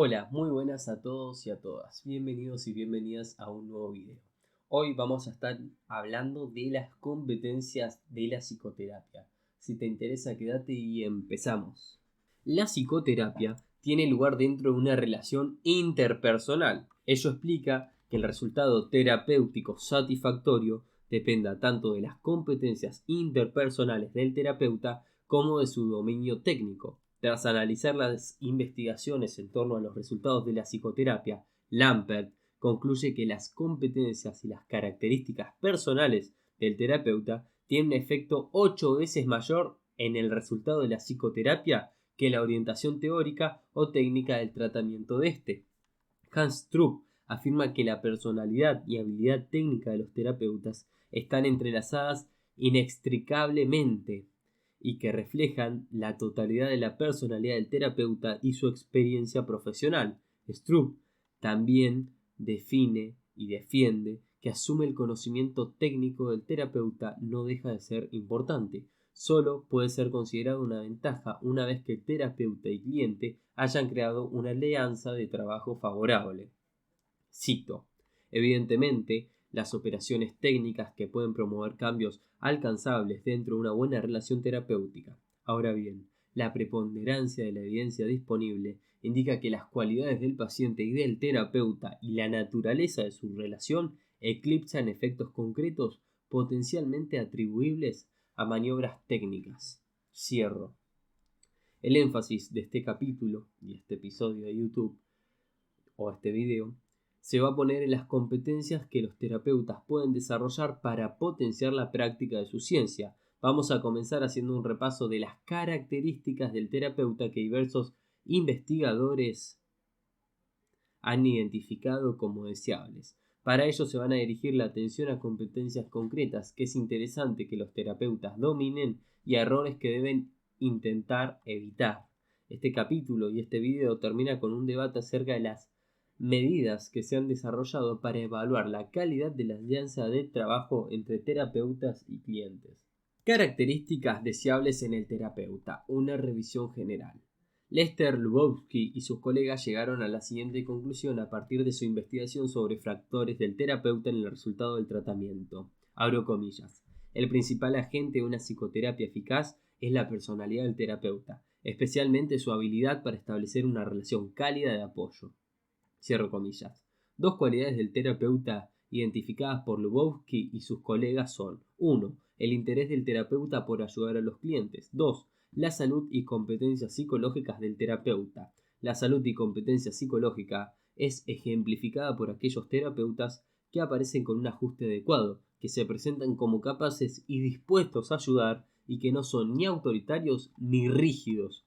Hola, muy buenas a todos y a todas. Bienvenidos y bienvenidas a un nuevo video. Hoy vamos a estar hablando de las competencias de la psicoterapia. Si te interesa, quédate y empezamos. La psicoterapia tiene lugar dentro de una relación interpersonal. Ello explica que el resultado terapéutico satisfactorio dependa tanto de las competencias interpersonales del terapeuta como de su dominio técnico. Tras analizar las investigaciones en torno a los resultados de la psicoterapia, Lampert concluye que las competencias y las características personales del terapeuta tienen un efecto 8 veces mayor en el resultado de la psicoterapia que la orientación teórica o técnica del tratamiento de este. Hans Trupp afirma que la personalidad y habilidad técnica de los terapeutas están entrelazadas inextricablemente y que reflejan la totalidad de la personalidad del terapeuta y su experiencia profesional. Strupp también define y defiende que asume el conocimiento técnico del terapeuta no deja de ser importante. Solo puede ser considerado una ventaja una vez que el terapeuta y cliente hayan creado una alianza de trabajo favorable. Cito: evidentemente, las operaciones técnicas que pueden promover cambios alcanzables dentro de una buena relación terapéutica. Ahora bien, la preponderancia de la evidencia disponible indica que las cualidades del paciente y del terapeuta y la naturaleza de su relación eclipsan efectos concretos potencialmente atribuibles a maniobras técnicas. Cierro. El énfasis de este capítulo y este episodio de YouTube o este video se va a poner en las competencias que los terapeutas pueden desarrollar para potenciar la práctica de su ciencia. Vamos a comenzar haciendo un repaso de las características del terapeuta que diversos investigadores han identificado como deseables. Para ello se van a dirigir la atención a competencias concretas que es interesante que los terapeutas dominen y a errores que deben intentar evitar. Este capítulo y este video termina con un debate acerca de las medidas que se han desarrollado para evaluar la calidad de la alianza de trabajo entre terapeutas y clientes. Características deseables en el terapeuta. Una revisión general. Lester Lubowski y sus colegas llegaron a la siguiente conclusión a partir de su investigación sobre factores del terapeuta en el resultado del tratamiento. Abro comillas. El principal agente de una psicoterapia eficaz es la personalidad del terapeuta, especialmente su habilidad para establecer una relación cálida de apoyo. Cierro comillas. Dos cualidades del terapeuta identificadas por Lubowski y sus colegas son: 1. El interés del terapeuta por ayudar a los clientes. 2. La salud y competencias psicológicas del terapeuta. La salud y competencia psicológica es ejemplificada por aquellos terapeutas que aparecen con un ajuste adecuado, que se presentan como capaces y dispuestos a ayudar y que no son ni autoritarios ni rígidos.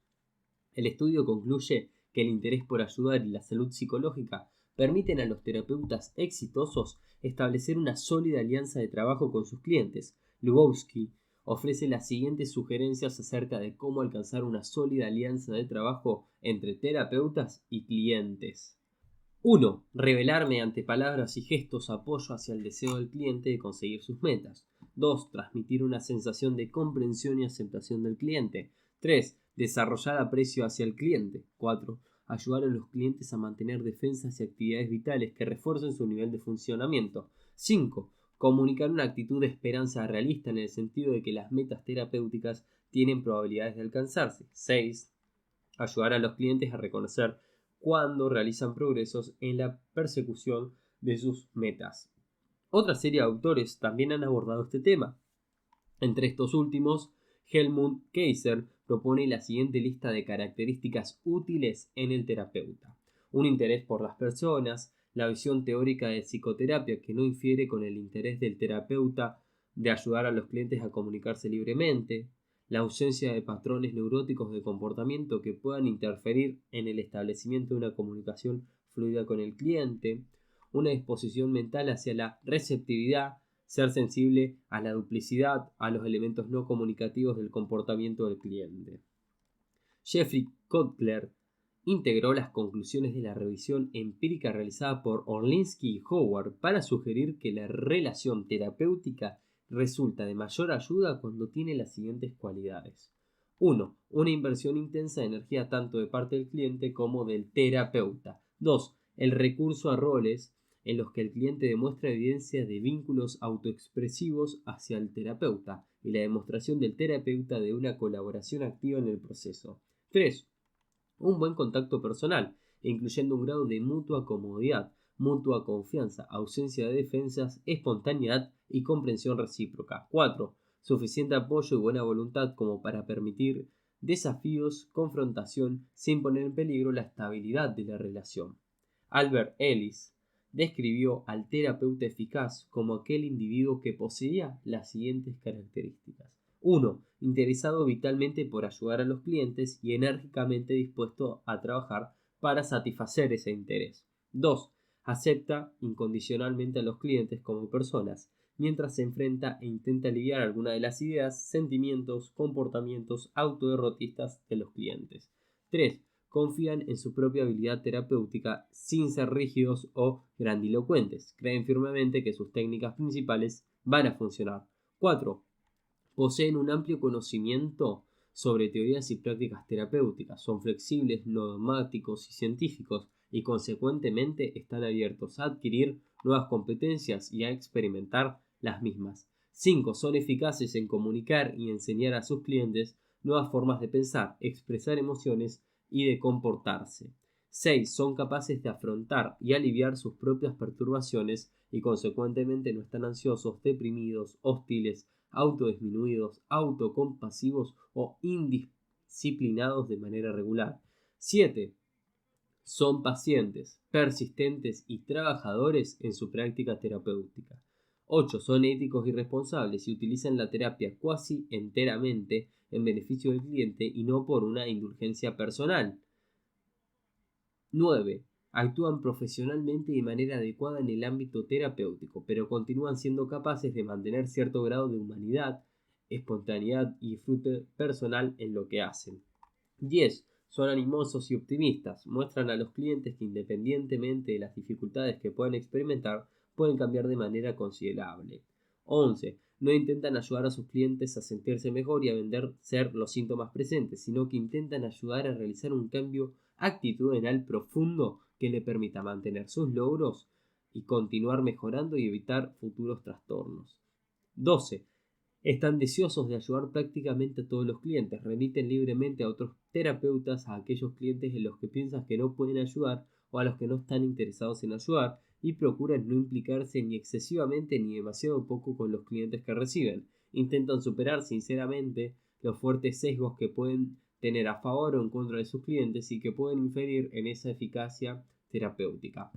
El estudio concluye que el interés por ayudar y la salud psicológica permiten a los terapeutas exitosos establecer una sólida alianza de trabajo con sus clientes. Lubowski ofrece las siguientes sugerencias acerca de cómo alcanzar una sólida alianza de trabajo entre terapeutas y clientes. 1. Revelar mediante palabras y gestos apoyo hacia el deseo del cliente de conseguir sus metas. 2. Transmitir una sensación de comprensión y aceptación del cliente. 3. Desarrollar aprecio hacia el cliente. 4. Ayudar a los clientes a mantener defensas y actividades vitales que refuercen su nivel de funcionamiento. 5. Comunicar una actitud de esperanza realista en el sentido de que las metas terapéuticas tienen probabilidades de alcanzarse. 6. Ayudar a los clientes a reconocer cuando realizan progresos en la persecución de sus metas. Otra serie de autores también han abordado este tema. Entre estos últimos, Helmut Kaiser propone la siguiente lista de características útiles en el terapeuta: un interés por las personas, la visión teórica de psicoterapia que no infiere con el interés del terapeuta de ayudar a los clientes a comunicarse libremente, la ausencia de patrones neuróticos de comportamiento que puedan interferir en el establecimiento de una comunicación fluida con el cliente, una disposición mental hacia la receptividad, ser sensible a la duplicidad, a los elementos no comunicativos del comportamiento del cliente. Jeffrey Kotler integró las conclusiones de la revisión empírica realizada por Orlinsky y Howard para sugerir que la relación terapéutica resulta de mayor ayuda cuando tiene las siguientes cualidades. 1. Una inversión intensa de energía tanto de parte del cliente como del terapeuta. 2. El recurso a roles en los que el cliente demuestra evidencia de vínculos autoexpresivos hacia el terapeuta y la demostración del terapeuta de una colaboración activa en el proceso. 3. Un buen contacto personal, incluyendo un grado de mutua comodidad, mutua confianza, ausencia de defensas, espontaneidad y comprensión recíproca. 4. Suficiente apoyo y buena voluntad como para permitir desafíos, confrontación, sin poner en peligro la estabilidad de la relación. Albert Ellis describió al terapeuta eficaz como aquel individuo que poseía las siguientes características. 1. Interesado vitalmente por ayudar a los clientes y enérgicamente dispuesto a trabajar para satisfacer ese interés. 2. Acepta incondicionalmente a los clientes como personas, mientras se enfrenta e intenta aliviar algunas de las ideas, sentimientos, comportamientos autoderrotistas de los clientes. 3. Confían en su propia habilidad terapéutica sin ser rígidos o grandilocuentes. Creen firmemente que sus técnicas principales van a funcionar. 4. Poseen un amplio conocimiento sobre teorías y prácticas terapéuticas, son flexibles, no dogmáticos y científicos, y consecuentemente están abiertos a adquirir nuevas competencias y a experimentar las mismas. 5. Son eficaces en comunicar y enseñar a sus clientes nuevas formas de pensar, expresar emociones y de comportarse. 6. Son capaces de afrontar y aliviar sus propias perturbaciones y consecuentemente no están ansiosos, deprimidos, hostiles, autodisminuidos, autocompasivos o indisciplinados de manera regular. 7. Son pacientes, persistentes y trabajadores en su práctica terapéutica. 8. Son éticos y responsables y utilizan la terapia casi enteramente en beneficio del cliente y no por una indulgencia personal. 9. Actúan profesionalmente y de manera adecuada en el ámbito terapéutico, pero continúan siendo capaces de mantener cierto grado de humanidad, espontaneidad y disfrute personal en lo que hacen. 10. Son animosos y optimistas. Muestran a los clientes que independientemente de las dificultades que puedan experimentar, pueden cambiar de manera considerable. 11. No intentan ayudar a sus clientes a sentirse mejor y a vencer los síntomas presentes, sino que intentan ayudar a realizar un cambio actitudinal profundo que le permita mantener sus logros y continuar mejorando y evitar futuros trastornos. 12. Están deseosos de ayudar prácticamente a todos los clientes. Remiten libremente a otros terapeutas a aquellos clientes en los que piensan que no pueden ayudar o a los que no están interesados en ayudar y procuran no implicarse ni excesivamente ni demasiado poco con los clientes que reciben. Intentan superar sinceramente los fuertes sesgos que pueden tener a favor o en contra de sus clientes y que pueden inferir en esa eficacia terapéutica.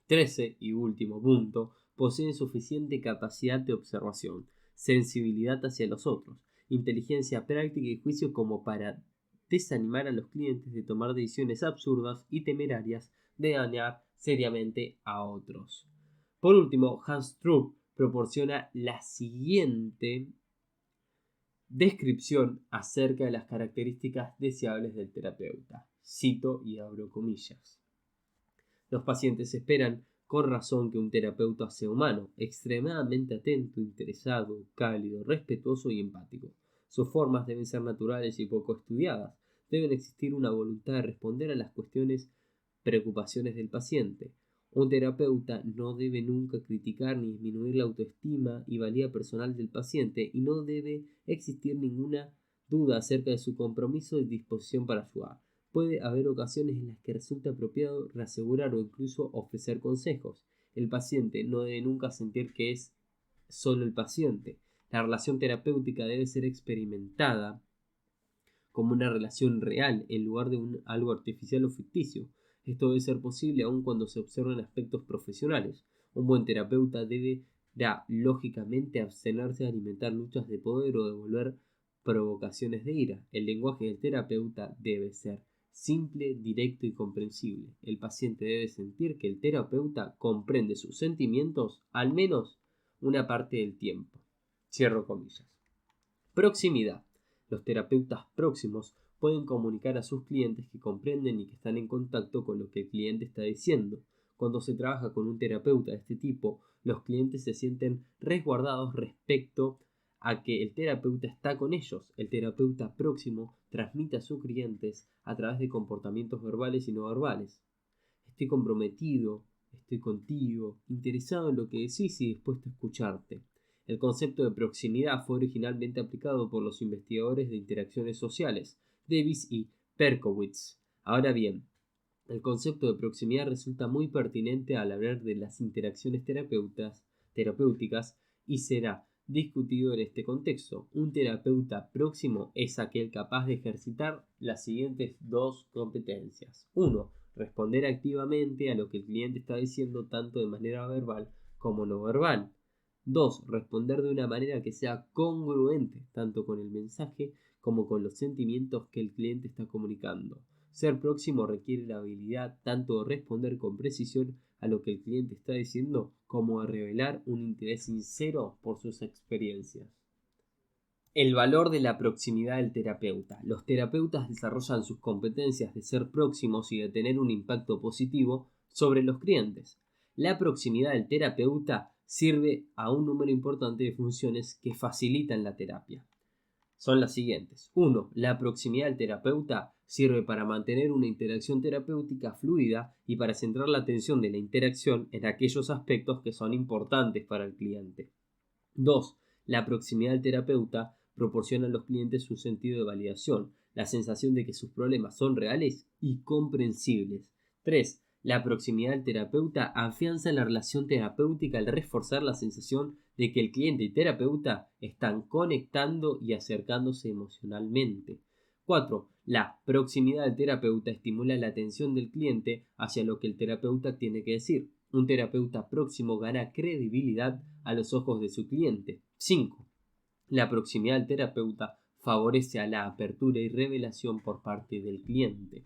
13. Y último punto, poseen suficiente capacidad de observación, sensibilidad hacia los otros, inteligencia práctica y juicio como para desanimar a los clientes de tomar decisiones absurdas y temerarias de dañar seriamente a otros. Por último, Hans Strupp proporciona la siguiente descripción acerca de las características deseables del terapeuta. Cito y abro comillas. Los pacientes esperan con razón que un terapeuta sea humano, extremadamente atento, interesado, cálido, respetuoso y empático. Sus formas deben ser naturales y poco estudiadas. Debe existir una voluntad de responder a las preocupaciones del paciente. Un terapeuta no debe nunca criticar ni disminuir la autoestima y valía personal del paciente y no debe existir ninguna duda acerca de su compromiso y disposición para ayudar. Puede haber ocasiones en las que resulta apropiado reasegurar o incluso ofrecer consejos. El paciente no debe nunca sentir que es solo el paciente. La relación terapéutica debe ser experimentada como una relación real en lugar de algo artificial o ficticio. Esto debe ser posible aun cuando se observen aspectos profesionales. Un buen terapeuta deberá lógicamente abstenerse de alimentar luchas de poder o devolver provocaciones de ira. El lenguaje del terapeuta debe ser simple, directo y comprensible. El paciente debe sentir que el terapeuta comprende sus sentimientos al menos una parte del tiempo. Cierro comillas. Proximidad. Los terapeutas próximos pueden comunicar a sus clientes que comprenden y que están en contacto con lo que el cliente está diciendo. Cuando se trabaja con un terapeuta de este tipo, los clientes se sienten resguardados respecto a que el terapeuta está con ellos. El terapeuta próximo transmite a sus clientes a través de comportamientos verbales y no verbales. Estoy comprometido, estoy contigo, interesado en lo que decís y dispuesto a escucharte. El concepto de proximidad fue originalmente aplicado por los investigadores de interacciones sociales, Davis y Perkowitz. Ahora bien, el concepto de proximidad resulta muy pertinente al hablar de las interacciones terapéuticas y será discutido en este contexto. Un terapeuta próximo es aquel capaz de ejercitar las siguientes dos competencias. 1. Responder activamente a lo que el cliente está diciendo tanto de manera verbal como no verbal. 2. Responder de una manera que sea congruente tanto con el mensaje como con los sentimientos que el cliente está comunicando. Ser próximo requiere la habilidad tanto de responder con precisión a lo que el cliente está diciendo como de revelar un interés sincero por sus experiencias. El valor de la proximidad del terapeuta. Los terapeutas desarrollan sus competencias de ser próximos y de tener un impacto positivo sobre los clientes. La proximidad del terapeuta sirve a un número importante de funciones que facilitan la terapia. Son las siguientes. 1. La proximidad del terapeuta sirve para mantener una interacción terapéutica fluida y para centrar la atención de la interacción en aquellos aspectos que son importantes para el cliente. 2. La proximidad del terapeuta proporciona a los clientes un sentido de validación, la sensación de que sus problemas son reales y comprensibles. 3. La proximidad del terapeuta afianza la relación terapéutica al reforzar la sensación de que el cliente y terapeuta están conectando y acercándose emocionalmente. 4. La proximidad del terapeuta estimula la atención del cliente hacia lo que el terapeuta tiene que decir. Un terapeuta próximo gana credibilidad a los ojos de su cliente. 5. La proximidad del terapeuta favorece a la apertura y revelación por parte del cliente.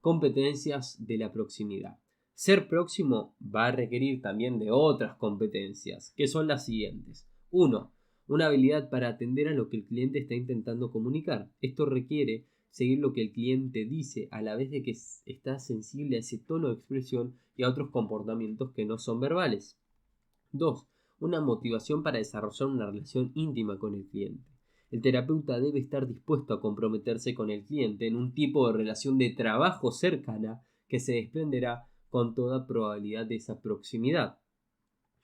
Competencias de la proximidad. Ser próximo va a requerir también de otras competencias, que son las siguientes. 1. Una habilidad para atender a lo que el cliente está intentando comunicar. Esto requiere seguir lo que el cliente dice a la vez de que está sensible a ese tono de expresión y a otros comportamientos que no son verbales. 2. Una motivación para desarrollar una relación íntima con el cliente. El terapeuta debe estar dispuesto a comprometerse con el cliente en un tipo de relación de trabajo cercana que se desprenderá con toda probabilidad de esa proximidad.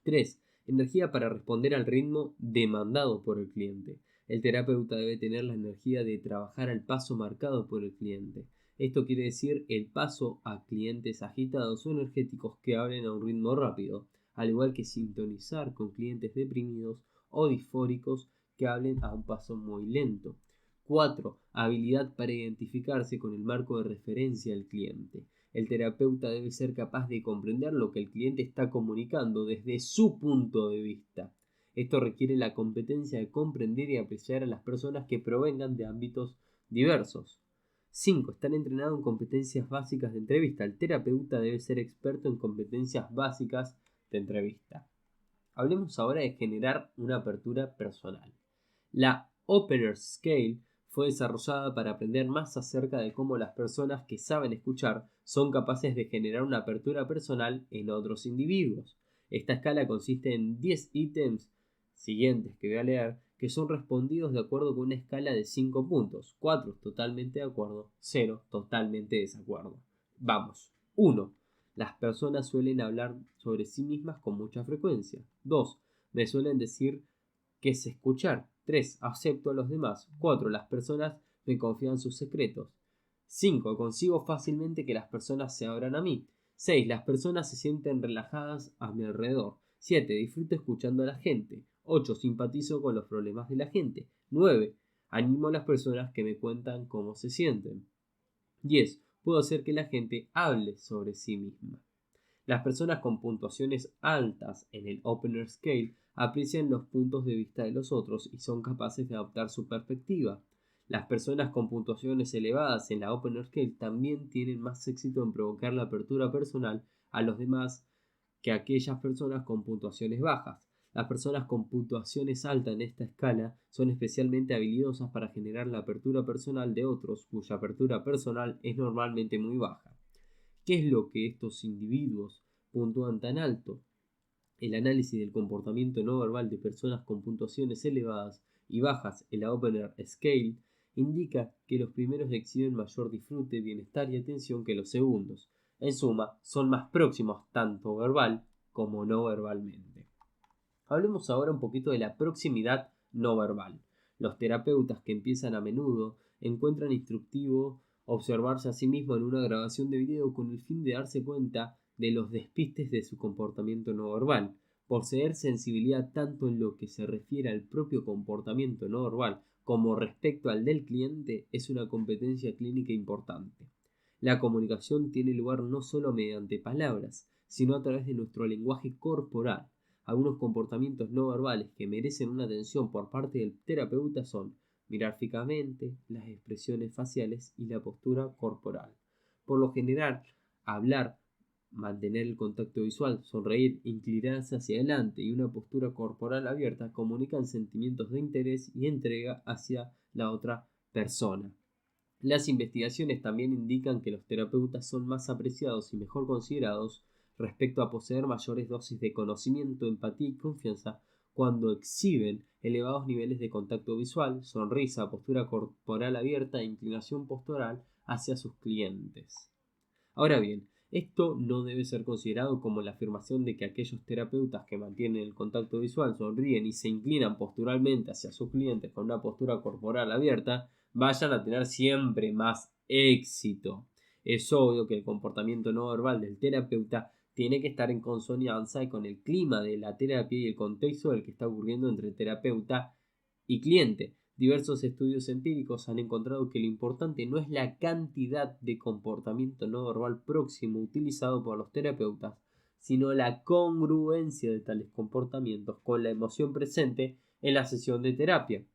3. Energía para responder al ritmo demandado por el cliente. El terapeuta debe tener la energía de trabajar al paso marcado por el cliente. Esto quiere decir el paso a clientes agitados o energéticos que hablen a un ritmo rápido, al igual que sintonizar con clientes deprimidos o disfóricos que hablen a un paso muy lento. 4. Habilidad para identificarse con el marco de referencia del cliente. El terapeuta debe ser capaz de comprender lo que el cliente está comunicando desde su punto de vista. Esto requiere la competencia de comprender y apreciar a las personas que provengan de ámbitos diversos. 5. Estar entrenado en competencias básicas de entrevista. El terapeuta debe ser experto en competencias básicas de entrevista. Hablemos ahora de generar una apertura personal. La Opener Scale fue desarrollada para aprender más acerca de cómo las personas que saben escuchar son capaces de generar una apertura personal en otros individuos. Esta escala consiste en 10 ítems siguientes que voy a leer, que son respondidos de acuerdo con una escala de 5 puntos. 4 totalmente de acuerdo, 0 totalmente de desacuerdo. Vamos. 1. Las personas suelen hablar sobre sí mismas con mucha frecuencia. 2. Me suelen decir que es escuchar. 3. Acepto a los demás. 4. Las personas me confían sus secretos. 5. Consigo fácilmente que las personas se abran a mí. 6. Las personas se sienten relajadas a mi alrededor. 7. Disfruto escuchando a la gente. 8. Simpatizo con los problemas de la gente. 9. Animo a las personas que me cuentan cómo se sienten. 10. Puedo hacer que la gente hable sobre sí misma. Las personas con puntuaciones altas en el Opener Scale aprecian los puntos de vista de los otros y son capaces de adoptar su perspectiva. Las personas con puntuaciones elevadas en la Opener Scale también tienen más éxito en provocar la apertura personal a los demás que aquellas personas con puntuaciones bajas. Las personas con puntuaciones altas en esta escala son especialmente habilidosas para generar la apertura personal de otros cuya apertura personal es normalmente muy baja. ¿Qué es lo que estos individuos puntúan tan alto? El análisis del comportamiento no verbal de personas con puntuaciones elevadas y bajas en la Opener Scale, indica que los primeros exhiben mayor disfrute, bienestar y atención que los segundos. En suma, son más próximos tanto verbal como no verbalmente. Hablemos ahora un poquito de la proximidad no verbal. Los terapeutas que empiezan a menudo encuentran instructivo observarse a sí mismos en una grabación de video con el fin de darse cuenta de los despistes de su comportamiento no verbal. Poseer sensibilidad tanto en lo que se refiere al propio comportamiento no verbal como respecto al del cliente es una competencia clínica importante. La comunicación tiene lugar no solo mediante palabras, sino a través de nuestro lenguaje corporal. Algunos comportamientos no verbales que merecen una atención por parte del terapeuta son mirar fijamente, las expresiones faciales y la postura corporal. Por lo general, hablar, mantener el contacto visual, sonreír, inclinarse hacia adelante y una postura corporal abierta comunican sentimientos de interés y entrega hacia la otra persona. Las investigaciones también indican que los terapeutas son más apreciados y mejor considerados respecto a poseer mayores dosis de conocimiento, empatía y confianza cuando exhiben elevados niveles de contacto visual, sonrisa, postura corporal abierta e inclinación postural hacia sus clientes. Ahora bien, esto no debe ser considerado como la afirmación de que aquellos terapeutas que mantienen el contacto visual, sonríen y se inclinan posturalmente hacia sus clientes con una postura corporal abierta, vayan a tener siempre más éxito. Es obvio que el comportamiento no verbal del terapeuta tiene que estar en consonancia con el clima de la terapia y el contexto del que está ocurriendo entre terapeuta y cliente. Diversos estudios empíricos han encontrado que lo importante no es la cantidad de comportamiento no verbal próximo utilizado por los terapeutas, sino la congruencia de tales comportamientos con la emoción presente en la sesión de terapia.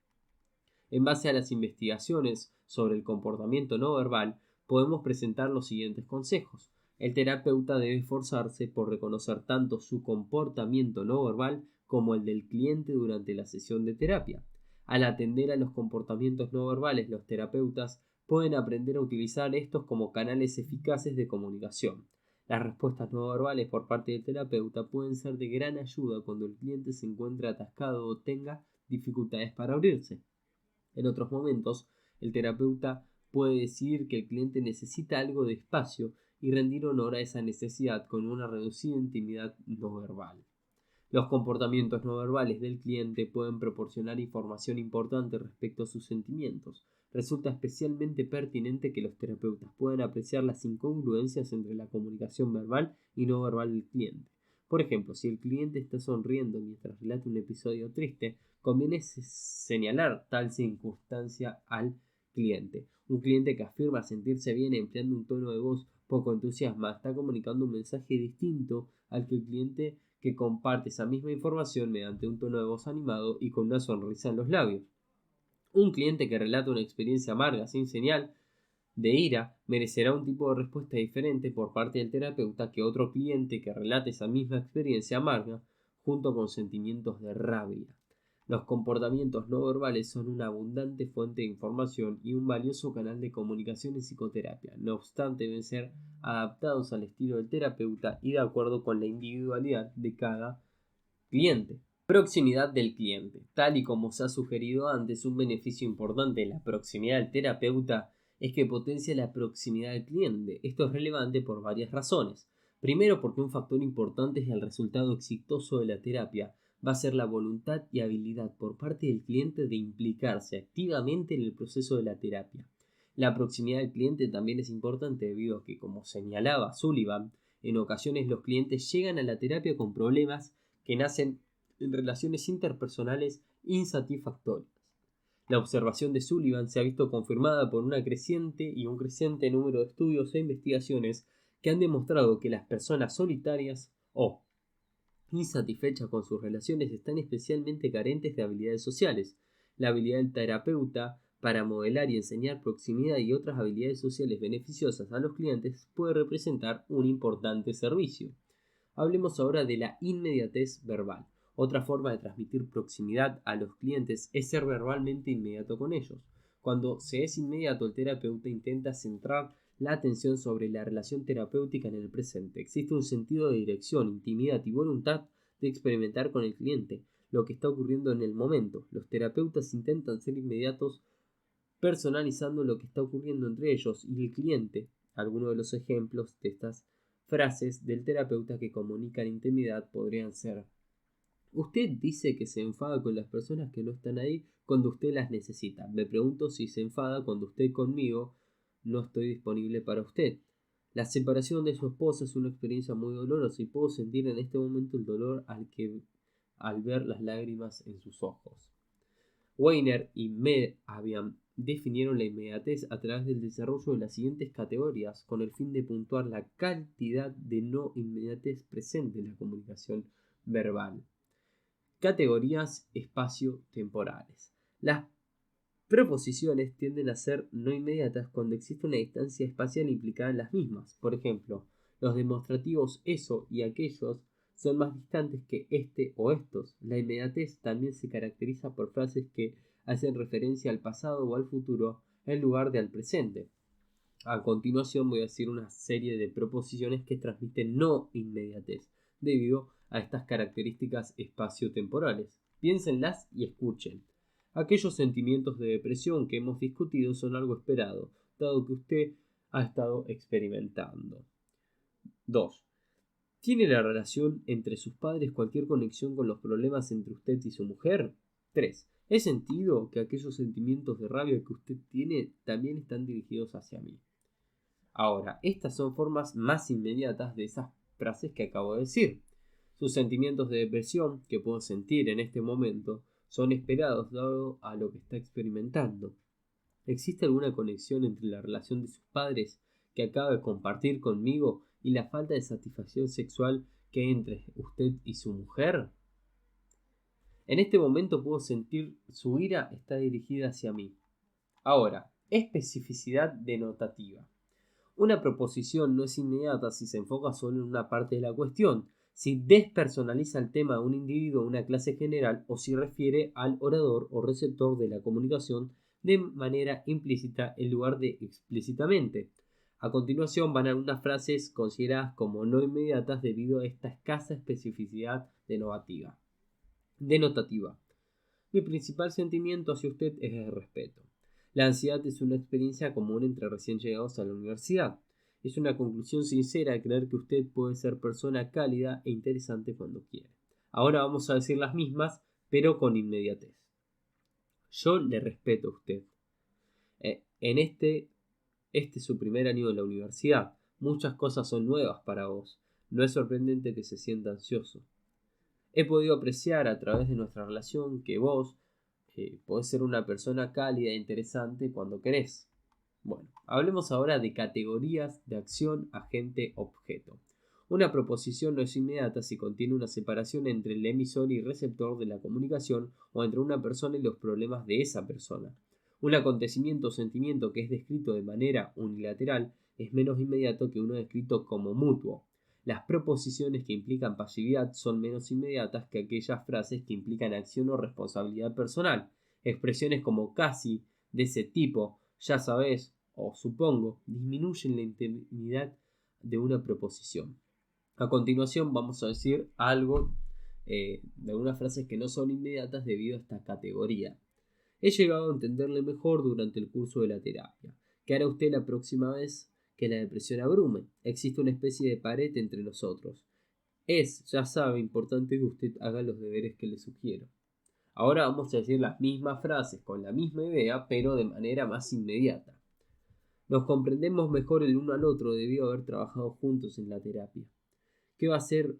En base a las investigaciones sobre el comportamiento no verbal, podemos presentar los siguientes consejos. El terapeuta debe esforzarse por reconocer tanto su comportamiento no verbal como el del cliente durante la sesión de terapia. Al atender a los comportamientos no verbales, los terapeutas pueden aprender a utilizar estos como canales eficaces de comunicación. Las respuestas no verbales por parte del terapeuta pueden ser de gran ayuda cuando el cliente se encuentre atascado o tenga dificultades para abrirse. En otros momentos, el terapeuta puede decidir que el cliente necesita algo de espacio y rendir honor a esa necesidad con una reducida intimidad no verbal. Los comportamientos no verbales del cliente pueden proporcionar información importante respecto a sus sentimientos. Resulta especialmente pertinente que los terapeutas puedan apreciar las incongruencias entre la comunicación verbal y no verbal del cliente. Por ejemplo, si el cliente está sonriendo mientras relata un episodio triste, conviene señalar tal circunstancia al cliente. Un cliente que afirma sentirse bien empleando un tono de voz poco entusiasma está comunicando un mensaje distinto al que el cliente que comparte esa misma información mediante un tono de voz animado y con una sonrisa en los labios. Un cliente que relata una experiencia amarga sin señal de ira merecerá un tipo de respuesta diferente por parte del terapeuta que otro cliente que relate esa misma experiencia amarga junto con sentimientos de rabia. Los comportamientos no verbales son una abundante fuente de información y un valioso canal de comunicación en psicoterapia. No obstante, deben ser adaptados al estilo del terapeuta y de acuerdo con la individualidad de cada cliente. Proximidad del cliente. Tal y como se ha sugerido antes, un beneficio importante de la proximidad del terapeuta es que potencia la proximidad del cliente. Esto es relevante por varias razones. Primero, porque un factor importante es el resultado exitoso de la terapia. Va a ser la voluntad y habilidad por parte del cliente de implicarse activamente en el proceso de la terapia. La proximidad del cliente también es importante debido a que, como señalaba Sullivan, en ocasiones los clientes llegan a la terapia con problemas que nacen en relaciones interpersonales insatisfactorias. La observación de Sullivan se ha visto confirmada por un creciente número de estudios e investigaciones que han demostrado que las personas solitarias o insatisfechas con sus relaciones están especialmente carentes de habilidades sociales. La habilidad del terapeuta para modelar y enseñar proximidad y otras habilidades sociales beneficiosas a los clientes puede representar un importante servicio. Hablemos ahora de la inmediatez verbal. Otra forma de transmitir proximidad a los clientes es ser verbalmente inmediato con ellos. Cuando se es inmediato, el terapeuta intenta centrar la atención sobre la relación terapéutica en el presente. Existe un sentido de dirección, intimidad y voluntad de experimentar con el cliente. lo que está ocurriendo en el momento. Los terapeutas intentan ser inmediatos personalizando lo que está ocurriendo entre ellos y el cliente. Algunos de los ejemplos de estas frases del terapeuta que comunican intimidad podrían ser: usted dice que se enfada con las personas que no están ahí cuando usted las necesita. Me pregunto si se enfada cuando usted conmigo no estoy disponible para usted. La separación de su esposa es una experiencia muy dolorosa y puedo sentir en este momento el dolor al ver las lágrimas en sus ojos. Weiner y Medhabian definieron la inmediatez a través del desarrollo de las siguientes categorías con el fin de puntuar la cantidad de no inmediatez presente en la comunicación verbal. Categorías espacio-temporales. Las proposiciones tienden a ser no inmediatas cuando existe una distancia espacial implicada en las mismas. Por ejemplo, los demostrativos eso y aquellos son más distantes que este o estos. La inmediatez también se caracteriza por frases que hacen referencia al pasado o al futuro en lugar de al presente. A continuación voy a decir una serie de proposiciones que transmiten no inmediatez debido a estas características espacio-temporales. Piénsenlas y escuchen. Aquellos sentimientos de depresión que hemos discutido son algo esperado, dado que usted ha estado experimentando. 2. ¿Tiene la relación entre sus padres cualquier conexión con los problemas entre usted y su mujer? 3. ¿He sentido que aquellos sentimientos de rabia que usted tiene también están dirigidos hacia mí? Ahora, estas son formas más inmediatas de esas frases que acabo de decir. Sus sentimientos de depresión que puedo sentir en este momento son esperados dado a lo que está experimentando. ¿Existe alguna conexión entre la relación de sus padres que acaba de compartir conmigo y la falta de satisfacción sexual que hay entre usted y su mujer? En este momento puedo sentir su ira está dirigida hacia mí. Ahora, especificidad denotativa. Una proposición no es inmediata si se enfoca solo en una parte de la cuestión, si despersonaliza el tema de un individuo o una clase general o si refiere al orador o receptor de la comunicación de manera implícita en lugar de explícitamente. A continuación van algunas frases consideradas como no inmediatas debido a esta escasa especificidad denotativa. Mi principal sentimiento hacia usted es el respeto. La ansiedad es una experiencia común entre recién llegados a la universidad. Es una conclusión sincera creer que usted puede ser persona cálida e interesante cuando quiere. Ahora vamos a decir las mismas, pero con inmediatez. Yo le respeto a usted. Este es su primer año en la universidad. Muchas cosas son nuevas para vos. No es sorprendente que se sienta ansioso. He podido apreciar a través de nuestra relación que vos podés ser una persona cálida e interesante cuando querés. Bueno, hablemos ahora de categorías de acción, agente, objeto. Una proposición no es inmediata si contiene una separación entre el emisor y receptor de la comunicación o entre una persona y los problemas de esa persona. Un acontecimiento o sentimiento que es descrito de manera unilateral es menos inmediato que uno descrito como mutuo. Las proposiciones que implican pasividad son menos inmediatas que aquellas frases que implican acción o responsabilidad personal. Expresiones como casi, de ese tipo, ya sabes o supongo, disminuyen la intimidad de una proposición. A continuación vamos a decir algo de algunas frases que no son inmediatas debido a esta categoría. He llegado a entenderle mejor durante el curso de la terapia. ¿Qué hará usted la próxima vez que la depresión abrume? Existe una especie de pared entre nosotros. Es, ya sabe, importante que usted haga los deberes que le sugiero. Ahora vamos a decir las mismas frases con la misma idea, pero de manera más inmediata. Nos comprendemos mejor el uno al otro debido a haber trabajado juntos en la terapia. ¿Qué va a hacer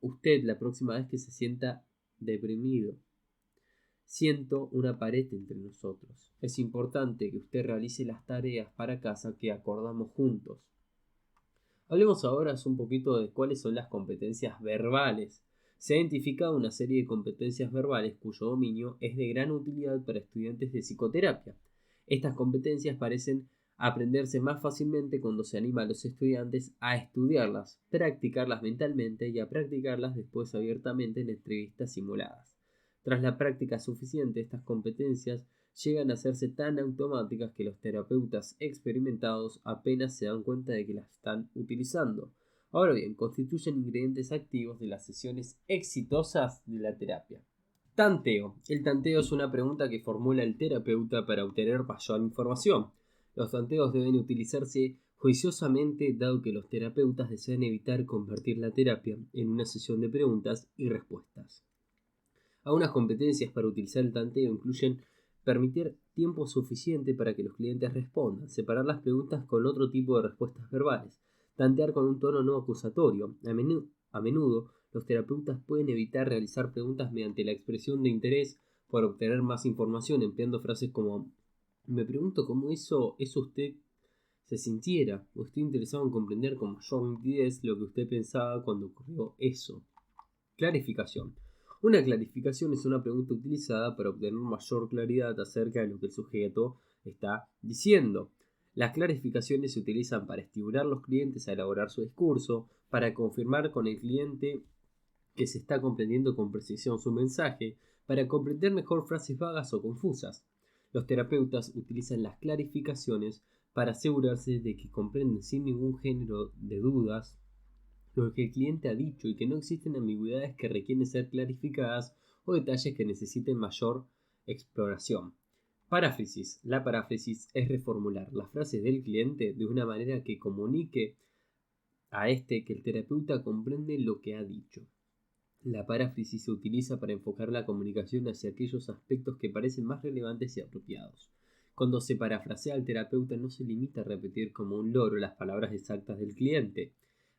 usted la próxima vez que se sienta deprimido? Siento una pared entre nosotros. Es importante que usted realice las tareas para casa que acordamos juntos. Hablemos ahora un poquito de cuáles son las competencias verbales. Se ha identificado una serie de competencias verbales cuyo dominio es de gran utilidad para estudiantes de psicoterapia. Estas competencias parecen aprenderse más fácilmente cuando se anima a los estudiantes a estudiarlas, practicarlas mentalmente y a practicarlas después abiertamente en entrevistas simuladas. Tras la práctica suficiente, estas competencias llegan a hacerse tan automáticas que los terapeutas experimentados apenas se dan cuenta de que las están utilizando. Ahora bien, constituyen ingredientes activos de las sesiones exitosas de la terapia. Tanteo. El tanteo es una pregunta que formula el terapeuta para obtener mayor información. Los tanteos deben utilizarse juiciosamente dado que los terapeutas desean evitar convertir la terapia en una sesión de preguntas y respuestas. Algunas competencias para utilizar el tanteo incluyen permitir tiempo suficiente para que los clientes respondan, separar las preguntas con otro tipo de respuestas verbales, tantear con un tono no acusatorio. A menudo los terapeutas pueden evitar realizar preguntas mediante la expresión de interés por obtener más información, empleando frases como me pregunto cómo eso usted se sintiera, o estoy interesado en comprender con mayor nitidez lo que usted pensaba cuando ocurrió eso. Clarificación. Una clarificación es una pregunta utilizada para obtener mayor claridad acerca de lo que el sujeto está diciendo. Las clarificaciones se utilizan para estimular a los clientes a elaborar su discurso, para confirmar con el cliente que se está comprendiendo con precisión su mensaje, para comprender mejor frases vagas o confusas. Los terapeutas utilizan las clarificaciones para asegurarse de que comprenden sin ningún género de dudas lo que el cliente ha dicho y que no existen ambigüedades que requieren ser clarificadas o detalles que necesiten mayor exploración. Paráfrasis. La paráfrasis es reformular las frases del cliente de una manera que comunique a este que el terapeuta comprende lo que ha dicho. La paráfrasis se utiliza para enfocar la comunicación hacia aquellos aspectos que parecen más relevantes y apropiados. Cuando se parafrasea al terapeuta no se limita a repetir como un loro las palabras exactas del cliente.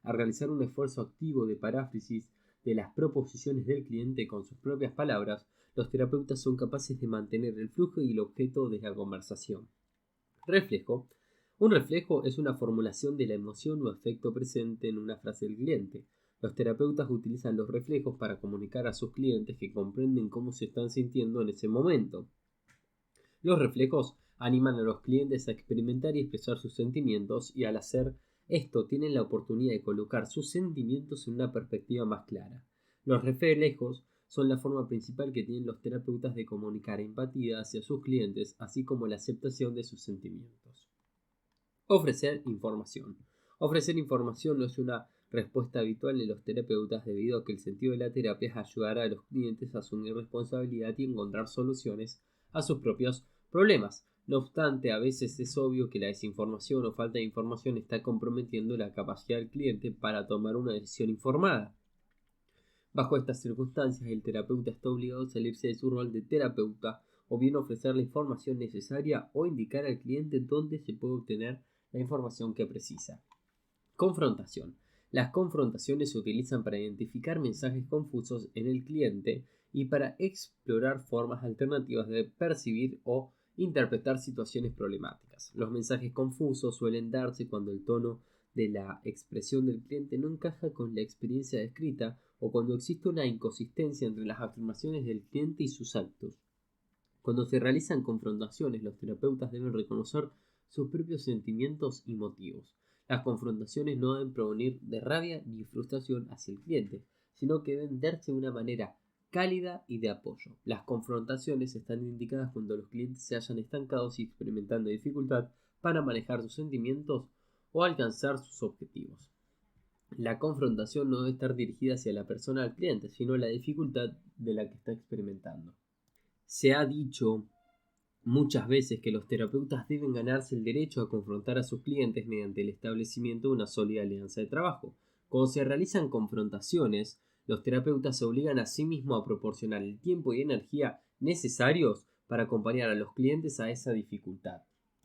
A realizar un esfuerzo activo de paráfrasis de las proposiciones del cliente con sus propias palabras, los terapeutas son capaces de mantener el flujo y el objeto de la conversación. Reflejo. Un reflejo es una formulación de la emoción o efecto presente en una frase del cliente. Los terapeutas utilizan los reflejos para comunicar a sus clientes que comprenden cómo se están sintiendo en ese momento. Los reflejos animan a los clientes a experimentar y expresar sus sentimientos y al hacer esto tienen la oportunidad de colocar sus sentimientos en una perspectiva más clara. Los reflejos son la forma principal que tienen los terapeutas de comunicar empatía hacia sus clientes, así como la aceptación de sus sentimientos. Ofrecer información. Ofrecer información no es una respuesta habitual de los terapeutas debido a que el sentido de la terapia es ayudar a los clientes a asumir responsabilidad y encontrar soluciones a sus propios problemas. No obstante, a veces es obvio que la desinformación o falta de información está comprometiendo la capacidad del cliente para tomar una decisión informada. Bajo estas circunstancias, el terapeuta está obligado a salirse de su rol de terapeuta o bien ofrecer la información necesaria o indicar al cliente dónde se puede obtener la información que precisa. Confrontación. Las confrontaciones se utilizan para identificar mensajes confusos en el cliente y para explorar formas alternativas de percibir o interpretar situaciones problemáticas. Los mensajes confusos suelen darse cuando el tono de la expresión del cliente no encaja con la experiencia descrita o cuando existe una inconsistencia entre las afirmaciones del cliente y sus actos. Cuando se realizan confrontaciones, los terapeutas deben reconocer sus propios sentimientos y motivos. Las confrontaciones no deben provenir de rabia ni frustración hacia el cliente, sino que deben darse de una manera cálida y de apoyo. Las confrontaciones están indicadas cuando los clientes se hallan estancados y experimentando dificultad para manejar sus sentimientos o alcanzar sus objetivos. La confrontación no debe estar dirigida hacia la persona del cliente, sino a la dificultad de la que está experimentando. Se ha dicho muchas veces que los terapeutas deben ganarse el derecho a confrontar a sus clientes mediante el establecimiento de una sólida alianza de trabajo. Cuando se realizan confrontaciones, los terapeutas se obligan a sí mismos a proporcionar el tiempo y energía necesarios para acompañar a los clientes a esa dificultad.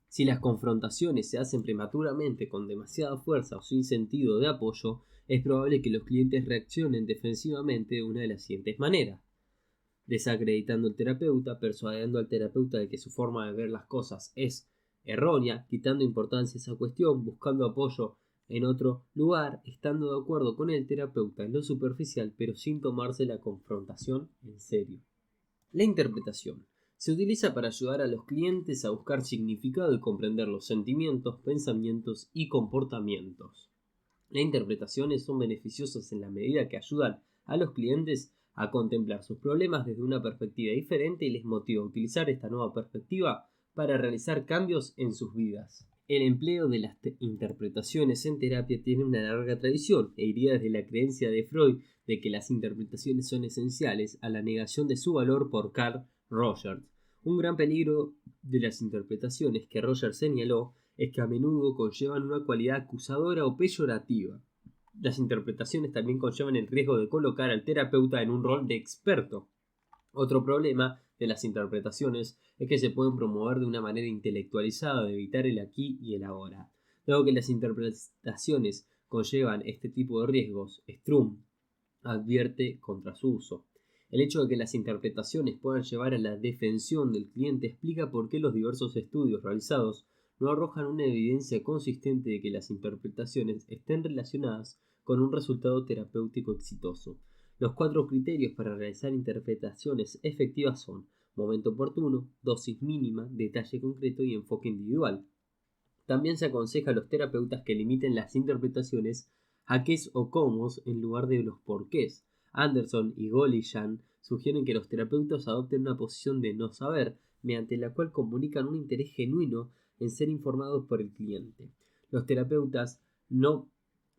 Si las confrontaciones se hacen prematuramente con demasiada fuerza o sin sentido de apoyo, es probable que los clientes reaccionen defensivamente de una de las siguientes maneras: desacreditando al terapeuta, persuadiendo al terapeuta de que su forma de ver las cosas es errónea, quitando importancia a esa cuestión, buscando apoyo en otro lugar, estando de acuerdo con el terapeuta en lo superficial, pero sin tomarse la confrontación en serio. La interpretación se utiliza para ayudar a los clientes a buscar significado y comprender los sentimientos, pensamientos y comportamientos. Las interpretaciones son beneficiosas en la medida que ayudan a los clientes a contemplar sus problemas desde una perspectiva diferente y les motiva a utilizar esta nueva perspectiva para realizar cambios en sus vidas. El empleo de las interpretaciones en terapia tiene una larga tradición e iría desde la creencia de Freud de que las interpretaciones son esenciales a la negación de su valor por Carl Rogers. Un gran peligro de las interpretaciones que Rogers señaló es que a menudo conllevan una cualidad acusadora o peyorativa. Las interpretaciones también conllevan el riesgo de colocar al terapeuta en un rol de experto. Otro problema de las interpretaciones es que se pueden promover de una manera intelectualizada de evitar el aquí y el ahora. Dado que las interpretaciones conllevan este tipo de riesgos, Strum advierte contra su uso. El hecho de que las interpretaciones puedan llevar a la defensión del cliente explica por qué los diversos estudios realizados no arrojan una evidencia consistente de que las interpretaciones estén relacionadas con un resultado terapéutico exitoso. Los 4 criterios para realizar interpretaciones efectivas son momento oportuno, dosis mínima, detalle concreto y enfoque individual. También se aconseja a los terapeutas que limiten las interpretaciones a qués o cómo en lugar de los porqués. Anderson y Golishan sugieren que los terapeutas adopten una posición de no saber, mediante la cual comunican un interés genuino en ser informados por el cliente. Los terapeutas no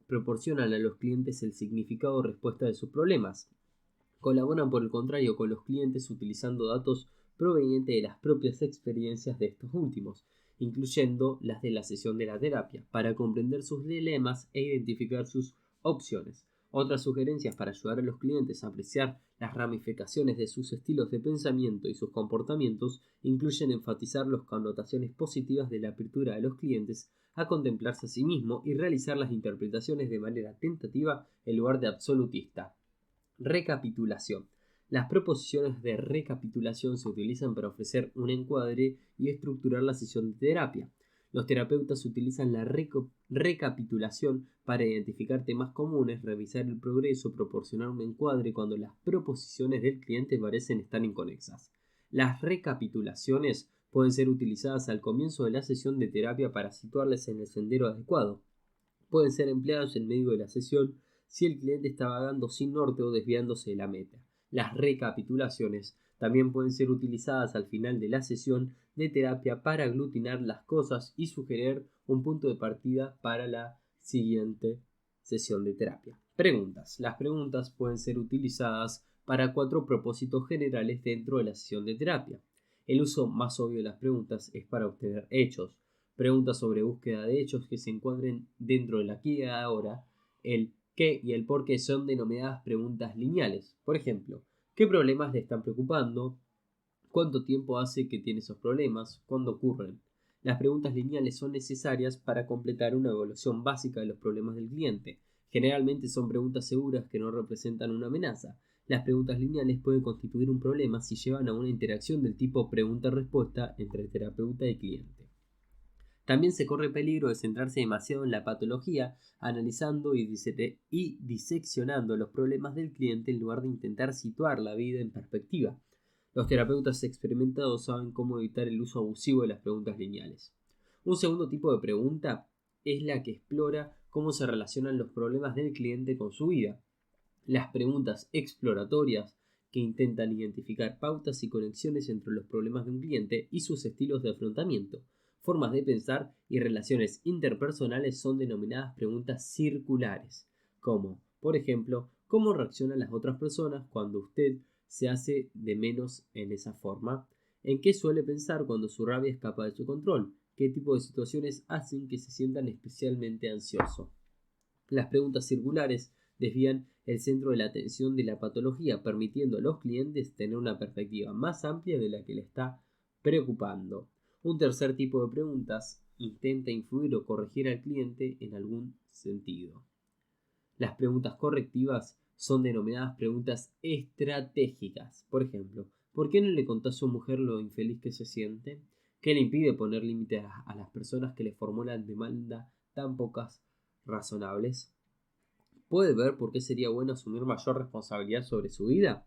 proporcionan a los clientes el significado o respuesta de sus problemas. Colaboran por el contrario con los clientes utilizando datos provenientes de las propias experiencias de estos últimos, incluyendo las de la sesión de la terapia, para comprender sus dilemas e identificar sus opciones. Otras sugerencias para ayudar a los clientes a apreciar las ramificaciones de sus estilos de pensamiento y sus comportamientos incluyen enfatizar las connotaciones positivas de la apertura de los clientes a contemplarse a sí mismo y realizar las interpretaciones de manera tentativa en lugar de absolutista. Recapitulación. Las proposiciones de recapitulación se utilizan para ofrecer un encuadre y estructurar la sesión de terapia. Los terapeutas utilizan la recapitulación para identificar temas comunes, revisar el progreso, proporcionar un encuadre cuando las proposiciones del cliente parecen estar inconexas. Las recapitulaciones pueden ser utilizadas al comienzo de la sesión de terapia para situarles en el sendero adecuado. Pueden ser empleados en medio de la sesión si el cliente está vagando sin norte o desviándose de la meta. Las recapitulaciones también pueden ser utilizadas al final de la sesión de terapia para aglutinar las cosas y sugerir un punto de partida para la siguiente sesión de terapia. Preguntas. Las preguntas pueden ser utilizadas para 4 propósitos generales dentro de la sesión de terapia. El uso más obvio de las preguntas es para obtener hechos. Preguntas sobre búsqueda de hechos que se encuadren dentro del aquí y ahora. El qué y el por qué son denominadas preguntas lineales. Por ejemplo, ¿qué problemas le están preocupando? ¿Cuánto tiempo hace que tiene esos problemas? ¿Cuándo ocurren? Las preguntas lineales son necesarias para completar una evaluación básica de los problemas del cliente. Generalmente son preguntas seguras que no representan una amenaza. Las preguntas lineales pueden constituir un problema si llevan a una interacción del tipo pregunta-respuesta entre terapeuta y cliente. También se corre peligro de centrarse demasiado en la patología, analizando y diseccionando los problemas del cliente en lugar de intentar situar la vida en perspectiva. Los terapeutas experimentados saben cómo evitar el uso abusivo de las preguntas lineales. Un segundo tipo de pregunta es la que explora cómo se relacionan los problemas del cliente con su vida. Las preguntas exploratorias, que intentan identificar pautas y conexiones entre los problemas de un cliente y sus estilos de afrontamiento, formas de pensar y relaciones interpersonales, son denominadas preguntas circulares, como, por ejemplo, ¿cómo reaccionan las otras personas cuando usted se hace de menos en esa forma? ¿En qué suele pensar cuando su rabia escapa de su control? ¿Qué tipo de situaciones hacen que se sientan especialmente ansioso? Las preguntas circulares desvían el centro de la atención de la patología, permitiendo a los clientes tener una perspectiva más amplia de la que le está preocupando. Un tercer tipo de preguntas intenta influir o corregir al cliente en algún sentido. Las preguntas correctivas son denominadas preguntas estratégicas. Por ejemplo, ¿por qué no le contó a su mujer lo infeliz que se siente? ¿Qué le impide poner límites a las personas que le formulan demanda tan pocas razonables? ¿Puede ver por qué sería bueno asumir mayor responsabilidad sobre su vida?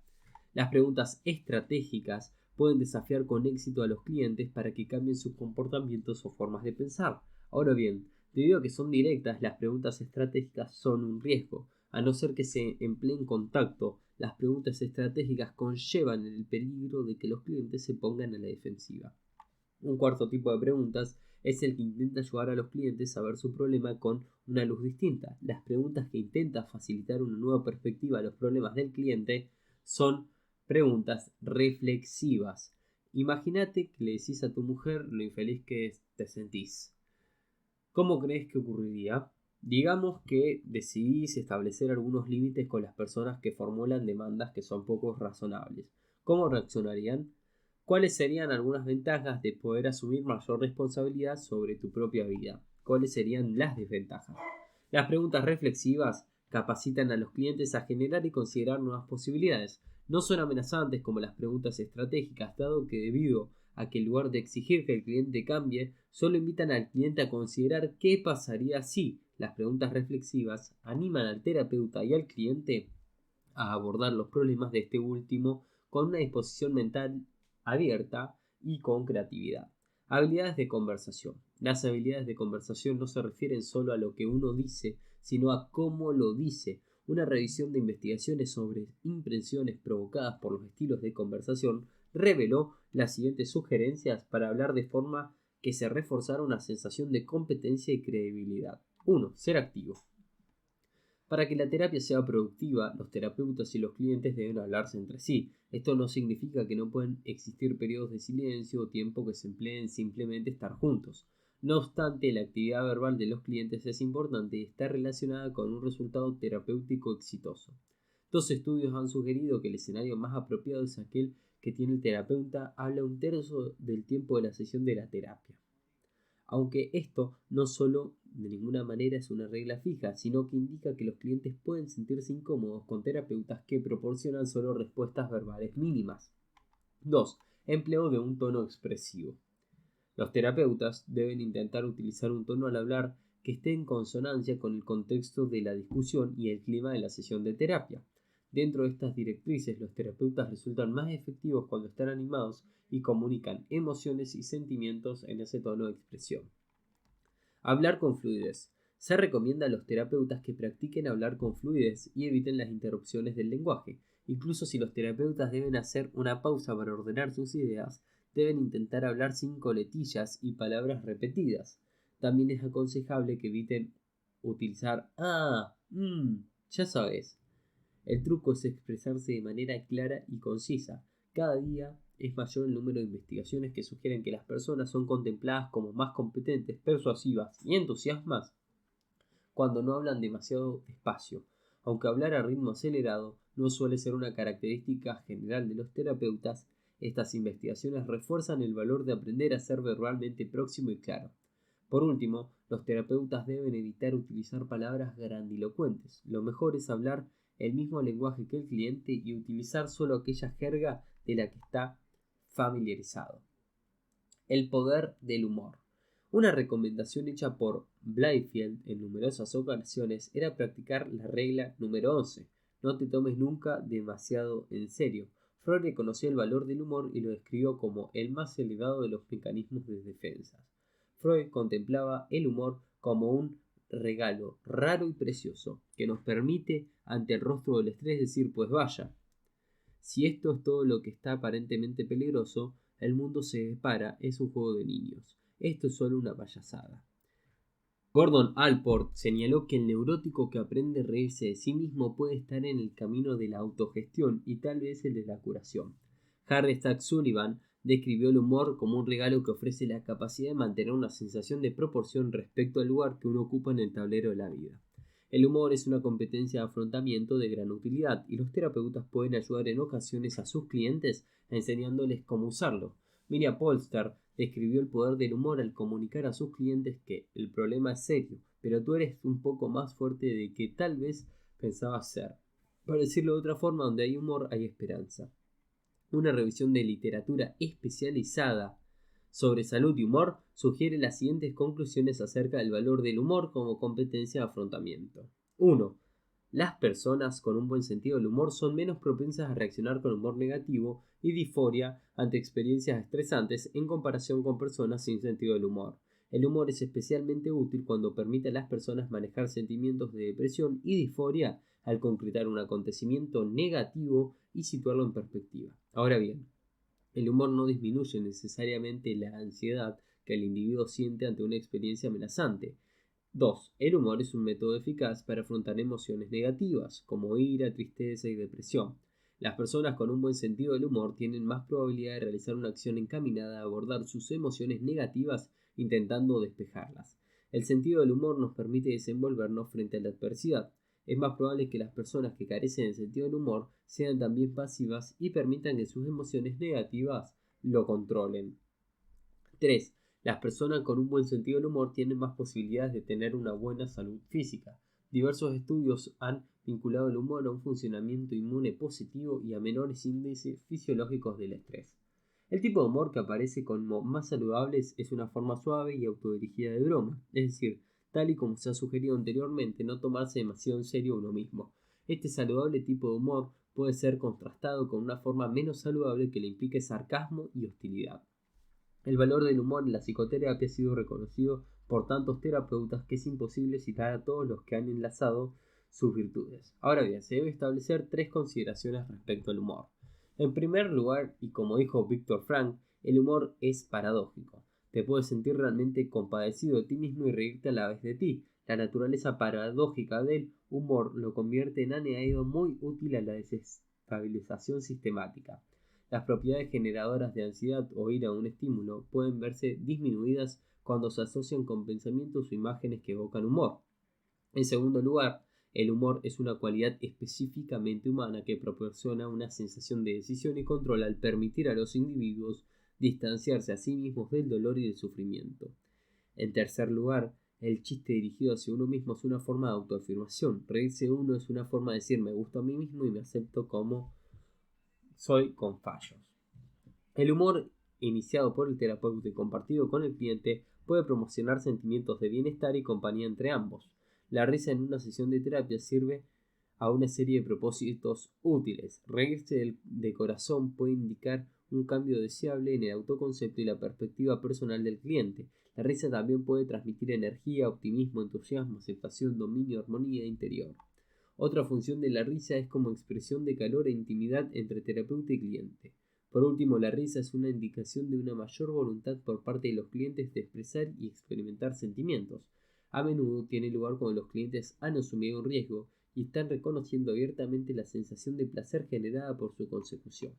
Las preguntas estratégicas pueden desafiar con éxito a los clientes para que cambien sus comportamientos o formas de pensar. Ahora bien, debido a que son directas, las preguntas estratégicas son un riesgo. A no ser que se empleen contacto, las preguntas estratégicas conllevan el peligro de que los clientes se pongan a la defensiva. Un cuarto tipo de preguntas Es el que intenta ayudar a los clientes a ver su problema con una luz distinta. Las preguntas que intentan facilitar una nueva perspectiva a los problemas del cliente son preguntas reflexivas. Imagínate que le decís a tu mujer lo infeliz que te sentís. ¿Cómo crees que ocurriría? Digamos que decidís establecer algunos límites con las personas que formulan demandas que son poco razonables. ¿Cómo reaccionarían? ¿Cuáles serían algunas ventajas de poder asumir mayor responsabilidad sobre tu propia vida? ¿Cuáles serían las desventajas? Las preguntas reflexivas capacitan a los clientes a generar y considerar nuevas posibilidades. No son amenazantes como las preguntas estratégicas, dado que debido a que en lugar de exigir que el cliente cambie, solo invitan al cliente a considerar qué pasaría si. Las preguntas reflexivas animan al terapeuta y al cliente a abordar los problemas de este último con una disposición mental abierta y con creatividad. Habilidades de conversación. Las habilidades de conversación no se refieren solo a lo que uno dice, sino a cómo lo dice. Una revisión de investigaciones sobre impresiones provocadas por los estilos de conversación reveló las siguientes sugerencias para hablar de forma que se reforzara una sensación de competencia y credibilidad. 1. Ser activo. Para que la terapia sea productiva, los terapeutas y los clientes deben hablarse entre sí. Esto no significa que no pueden existir periodos de silencio o tiempo que se empleen simplemente estar juntos. No obstante, la actividad verbal de los clientes es importante y está relacionada con un resultado terapéutico exitoso. Dos estudios han sugerido que el escenario más apropiado es aquel que tiene el terapeuta habla un tercio del tiempo de la sesión de la terapia. Aunque esto no solo de ninguna manera es una regla fija, sino que indica que los clientes pueden sentirse incómodos con terapeutas que proporcionan solo respuestas verbales mínimas. 2. Empleo de un tono expresivo. Los terapeutas deben intentar utilizar un tono al hablar que esté en consonancia con el contexto de la discusión y el clima de la sesión de terapia. Dentro de estas directrices, los terapeutas resultan más efectivos cuando están animados y comunican emociones y sentimientos en ese tono de expresión. Hablar con fluidez. Se recomienda a los terapeutas que practiquen hablar con fluidez y eviten las interrupciones del lenguaje. Incluso si los terapeutas deben hacer una pausa para ordenar sus ideas, deben intentar hablar sin coletillas y palabras repetidas. También es aconsejable que eviten utilizar ya sabes. El truco es expresarse de manera clara y concisa. Cada día es mayor el número de investigaciones que sugieren que las personas son contempladas como más competentes, persuasivas y entusiasmas cuando no hablan demasiado despacio. Aunque hablar a ritmo acelerado no suele ser una característica general de los terapeutas, estas investigaciones refuerzan el valor de aprender a ser verbalmente próximo y claro. Por último, los terapeutas deben evitar utilizar palabras grandilocuentes. Lo mejor es hablar el mismo lenguaje que el cliente y utilizar solo aquella jerga de la que está familiarizado. El poder del humor. Una recomendación hecha por Blyfield en numerosas ocasiones era practicar la regla número 11. No te tomes nunca demasiado en serio. Freud reconoció el valor del humor y lo describió como el más elevado de los mecanismos de defensa. Freud contemplaba el humor como un regalo raro y precioso que nos permite ante el rostro del estrés decir pues vaya. Si esto es todo lo que está aparentemente peligroso, el mundo se depara, es un juego de niños. Esto es solo una payasada. Gordon Allport señaló que el neurótico que aprende a reírse de sí mismo puede estar en el camino de la autogestión y tal vez el de la curación. Harry Stack Sullivan describió el humor como un regalo que ofrece la capacidad de mantener una sensación de proporción respecto al lugar que uno ocupa en el tablero de la vida. El humor es una competencia de afrontamiento de gran utilidad y los terapeutas pueden ayudar en ocasiones a sus clientes enseñándoles cómo usarlo. Miriam Polster describió el poder del humor al comunicar a sus clientes que el problema es serio, pero tú eres un poco más fuerte de que tal vez pensabas ser. Para decirlo de otra forma, donde hay humor hay esperanza. Una revisión de literatura especializada sobre salud y humor sugiere las siguientes conclusiones acerca del valor del humor como competencia de afrontamiento. 1. Las personas con un buen sentido del humor son menos propensas a reaccionar con humor negativo y disforia ante experiencias estresantes en comparación con personas sin sentido del humor. El humor es especialmente útil cuando permite a las personas manejar sentimientos de depresión y disforia al concretar un acontecimiento negativo y situarlo en perspectiva. Ahora bien, el humor no disminuye necesariamente la ansiedad que el individuo siente ante una experiencia amenazante. 2. El humor es un método eficaz para afrontar emociones negativas, como ira, tristeza y depresión. Las personas con un buen sentido del humor tienen más probabilidad de realizar una acción encaminada a abordar sus emociones negativas intentando despejarlas. El sentido del humor nos permite desenvolvernos frente a la adversidad. Es más probable que las personas que carecen del sentido del humor sean también pasivas y permitan que sus emociones negativas lo controlen. 3. Las personas con un buen sentido del humor tienen más posibilidades de tener una buena salud física. Diversos estudios han vinculado el humor a un funcionamiento inmune positivo y a menores índices fisiológicos del estrés. El tipo de humor que aparece como más saludables es una forma suave y autodirigida de broma, es decir, tal y como se ha sugerido anteriormente, no tomarse demasiado en serio uno mismo. Este saludable tipo de humor puede ser contrastado con una forma menos saludable que le implique sarcasmo y hostilidad. El valor del humor en la psicoterapia ha sido reconocido por tantos terapeutas que es imposible citar a todos los que han enlazado sus virtudes. Ahora bien, se debe establecer 3 consideraciones respecto al humor. En primer lugar, y como dijo Viktor Frankl, el humor es paradójico. Te puedes sentir realmente compadecido de ti mismo y reírte a la vez de ti. La naturaleza paradójica del humor lo convierte en añadido muy útil a la desestabilización sistemática. Las propiedades generadoras de ansiedad o ira a un estímulo pueden verse disminuidas cuando se asocian con pensamientos o imágenes que evocan humor. En segundo lugar, el humor es una cualidad específicamente humana que proporciona una sensación de decisión y control al permitir a los individuos distanciarse a sí mismos del dolor y del sufrimiento. En tercer lugar, el chiste dirigido hacia uno mismo es una forma de autoafirmación. Reírse de uno es una forma de decir me gusto a mí mismo y me acepto como soy con fallos. El humor iniciado por el terapeuta y compartido con el cliente puede promocionar sentimientos de bienestar y compañía entre ambos. La risa en una sesión de terapia sirve a una serie de propósitos útiles. Reírse de corazón puede indicar un cambio deseable en el autoconcepto y la perspectiva personal del cliente. La risa también puede transmitir energía, optimismo, entusiasmo, aceptación, dominio, armonía interior. Otra función de la risa es como expresión de calor e intimidad entre terapeuta y cliente. Por último, la risa es una indicación de una mayor voluntad por parte de los clientes de expresar y experimentar sentimientos. A menudo tiene lugar cuando los clientes han asumido un riesgo y están reconociendo abiertamente la sensación de placer generada por su consecución.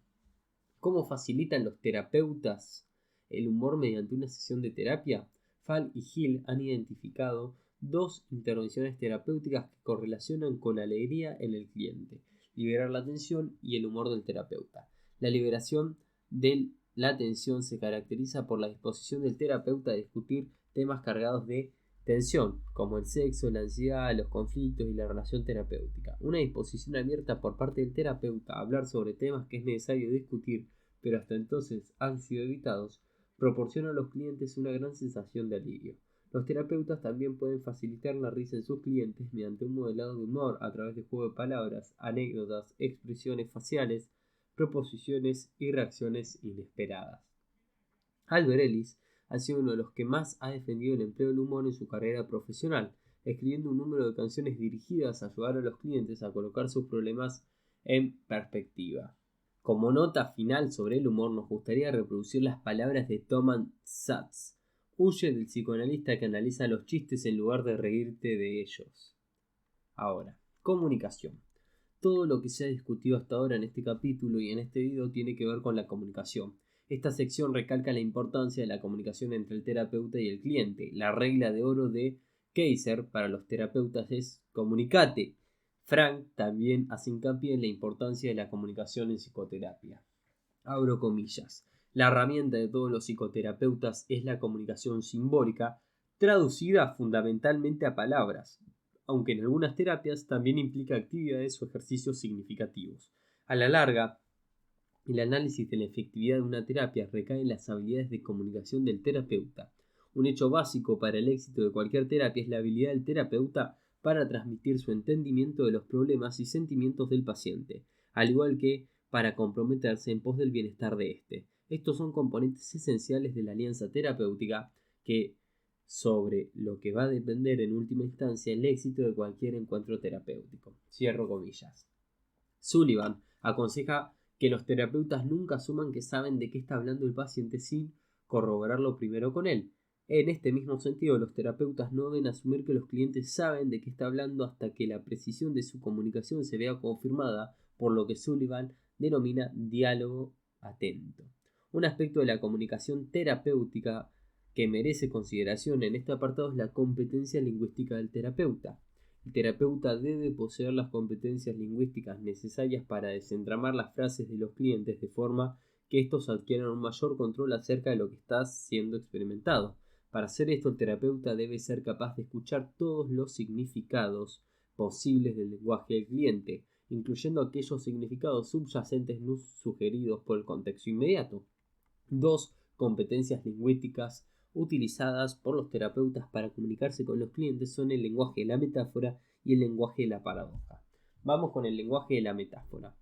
¿Cómo facilitan los terapeutas el humor mediante una sesión de terapia? Fall y Hill han identificado 2 intervenciones terapéuticas que correlacionan con la alegría en el cliente, liberar la tensión y el humor del terapeuta. La liberación de la tensión se caracteriza por la disposición del terapeuta a discutir temas cargados de tensión, como el sexo, la ansiedad, los conflictos y la relación terapéutica. Una disposición abierta por parte del terapeuta a hablar sobre temas que es necesario discutir, pero hasta entonces han sido evitados, proporciona a los clientes una gran sensación de alivio. Los terapeutas también pueden facilitar la risa en sus clientes mediante un modelado de humor a través de juego de palabras, anécdotas, expresiones faciales, proposiciones y reacciones inesperadas. Albert Ellis ha sido uno de los que más ha defendido el empleo del humor en su carrera profesional, escribiendo un número de canciones dirigidas a ayudar a los clientes a colocar sus problemas en perspectiva. Como nota final sobre el humor, nos gustaría reproducir las palabras de Thomas Szasz. Huye del psicoanalista que analiza los chistes en lugar de reírte de ellos. Ahora, comunicación. Todo lo que se ha discutido hasta ahora en este capítulo y en este video tiene que ver con la comunicación. Esta sección recalca la importancia de la comunicación entre el terapeuta y el cliente. La regla de oro de Kaiser para los terapeutas es comunicate. Frank también hace hincapié en la importancia de la comunicación en psicoterapia. Abro comillas. La herramienta de todos los psicoterapeutas es la comunicación simbólica, traducida fundamentalmente a palabras, aunque en algunas terapias también implica actividades o ejercicios significativos. A la larga, el análisis de la efectividad de una terapia recae en las habilidades de comunicación del terapeuta. Un hecho básico para el éxito de cualquier terapia es la habilidad del terapeuta para transmitir su entendimiento de los problemas y sentimientos del paciente, al igual que para comprometerse en pos del bienestar de éste. Estos son componentes esenciales de la alianza terapéutica sobre lo que va a depender en última instancia el éxito de cualquier encuentro terapéutico. Cierro comillas. Sullivan aconseja que los terapeutas nunca asuman que saben de qué está hablando el paciente sin corroborarlo primero con él. En este mismo sentido, los terapeutas no deben asumir que los clientes saben de qué está hablando hasta que la precisión de su comunicación se vea confirmada por lo que Sullivan denomina diálogo atento. Un aspecto de la comunicación terapéutica que merece consideración en este apartado es la competencia lingüística del terapeuta. El terapeuta debe poseer las competencias lingüísticas necesarias para desentramar las frases de los clientes de forma que estos adquieran un mayor control acerca de lo que está siendo experimentado. Para hacer esto, el terapeuta debe ser capaz de escuchar todos los significados posibles del lenguaje del cliente, incluyendo aquellos significados subyacentes no sugeridos por el contexto inmediato. Dos competencias lingüísticas utilizadas por los terapeutas para comunicarse con los clientes son el lenguaje de la metáfora y el lenguaje de la paradoja. Vamos con el lenguaje de la metáfora.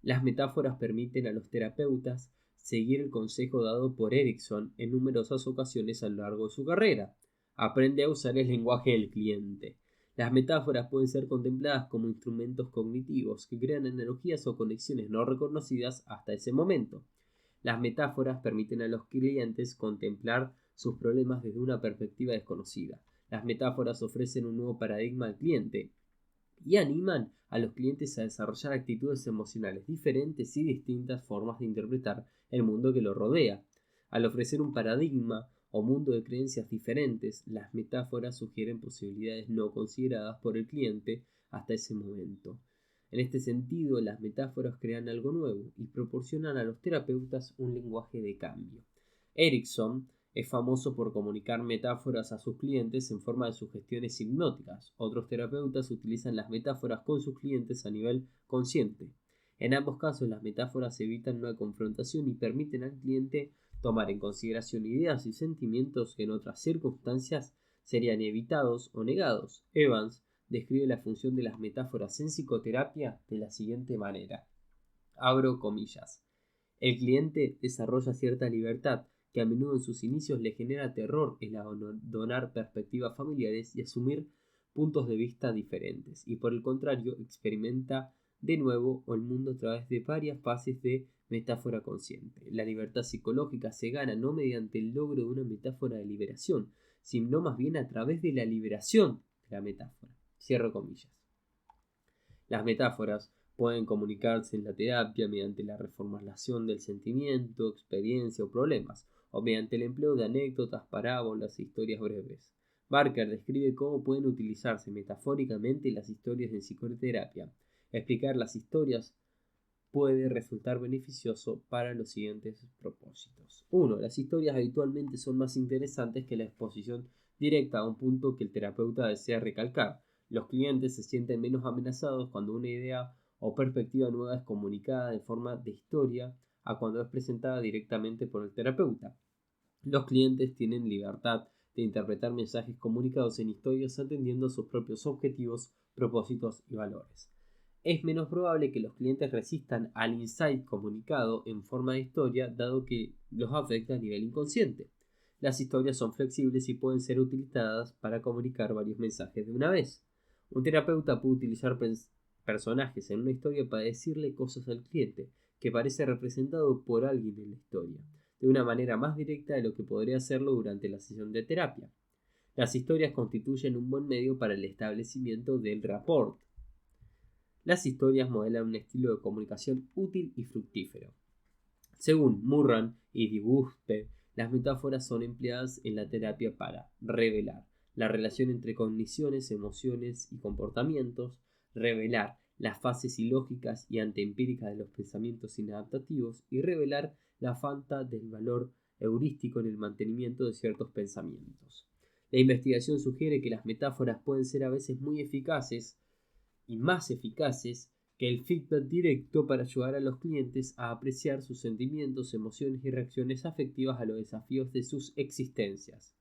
Las metáforas permiten a los terapeutas seguir el consejo dado por Erikson en numerosas ocasiones a lo largo de su carrera. Aprende a usar el lenguaje del cliente. Las metáforas pueden ser contempladas como instrumentos cognitivos que crean analogías o conexiones no reconocidas hasta ese momento. Las metáforas permiten a los clientes contemplar sus problemas desde una perspectiva desconocida. Las metáforas ofrecen un nuevo paradigma al cliente y animan a los clientes a desarrollar actitudes emocionales diferentes y distintas formas de interpretar el mundo que los rodea. Al ofrecer un paradigma o mundo de creencias diferentes, las metáforas sugieren posibilidades no consideradas por el cliente hasta ese momento. En este sentido, las metáforas crean algo nuevo y proporcionan a los terapeutas un lenguaje de cambio. Erikson es famoso por comunicar metáforas a sus clientes en forma de sugestiones hipnóticas. Otros terapeutas utilizan las metáforas con sus clientes a nivel consciente. En ambos casos, las metáforas evitan una confrontación y permiten al cliente tomar en consideración ideas y sentimientos que en otras circunstancias serían evitados o negados. Evans describe la función de las metáforas en psicoterapia de la siguiente manera. Abro comillas. El cliente desarrolla cierta libertad que a menudo en sus inicios le genera terror el abandonar perspectivas familiares y asumir puntos de vista diferentes, y por el contrario experimenta de nuevo el mundo a través de varias fases de metáfora consciente. La libertad psicológica se gana no mediante el logro de una metáfora de liberación, sino más bien a través de la liberación de la metáfora. Cierro comillas. Las metáforas pueden comunicarse en la terapia mediante la reformulación del sentimiento, experiencia o problemas, o mediante el empleo de anécdotas, parábolas e historias breves. Barker describe cómo pueden utilizarse metafóricamente las historias en psicoterapia. Explicar las historias puede resultar beneficioso para los siguientes propósitos. 1. Las historias habitualmente son más interesantes que la exposición directa a un punto que el terapeuta desea recalcar. Los clientes se sienten menos amenazados cuando una idea o perspectiva nueva es comunicada de forma de historia a cuando es presentada directamente por el terapeuta. Los clientes tienen libertad de interpretar mensajes comunicados en historias atendiendo a sus propios objetivos, propósitos y valores. Es menos probable que los clientes resistan al insight comunicado en forma de historia, dado que los afecta a nivel inconsciente. Las historias son flexibles y pueden ser utilizadas para comunicar varios mensajes de una vez. Un terapeuta puede utilizar personajes en una historia para decirle cosas al cliente, que parece representado por alguien en la historia, de una manera más directa de lo que podría hacerlo durante la sesión de terapia. Las historias constituyen un buen medio para el establecimiento del rapport. Las historias modelan un estilo de comunicación útil y fructífero. Según Murran y Duguste, las metáforas son empleadas en la terapia para revelar la relación entre cogniciones, emociones y comportamientos, revelar las fases ilógicas y antiempíricas de los pensamientos inadaptativos y revelar la falta del valor heurístico en el mantenimiento de ciertos pensamientos. La investigación sugiere que las metáforas pueden ser a veces muy eficaces y más eficaces que el feedback directo para ayudar a los clientes a apreciar sus sentimientos, emociones y reacciones afectivas a los desafíos de sus existencias.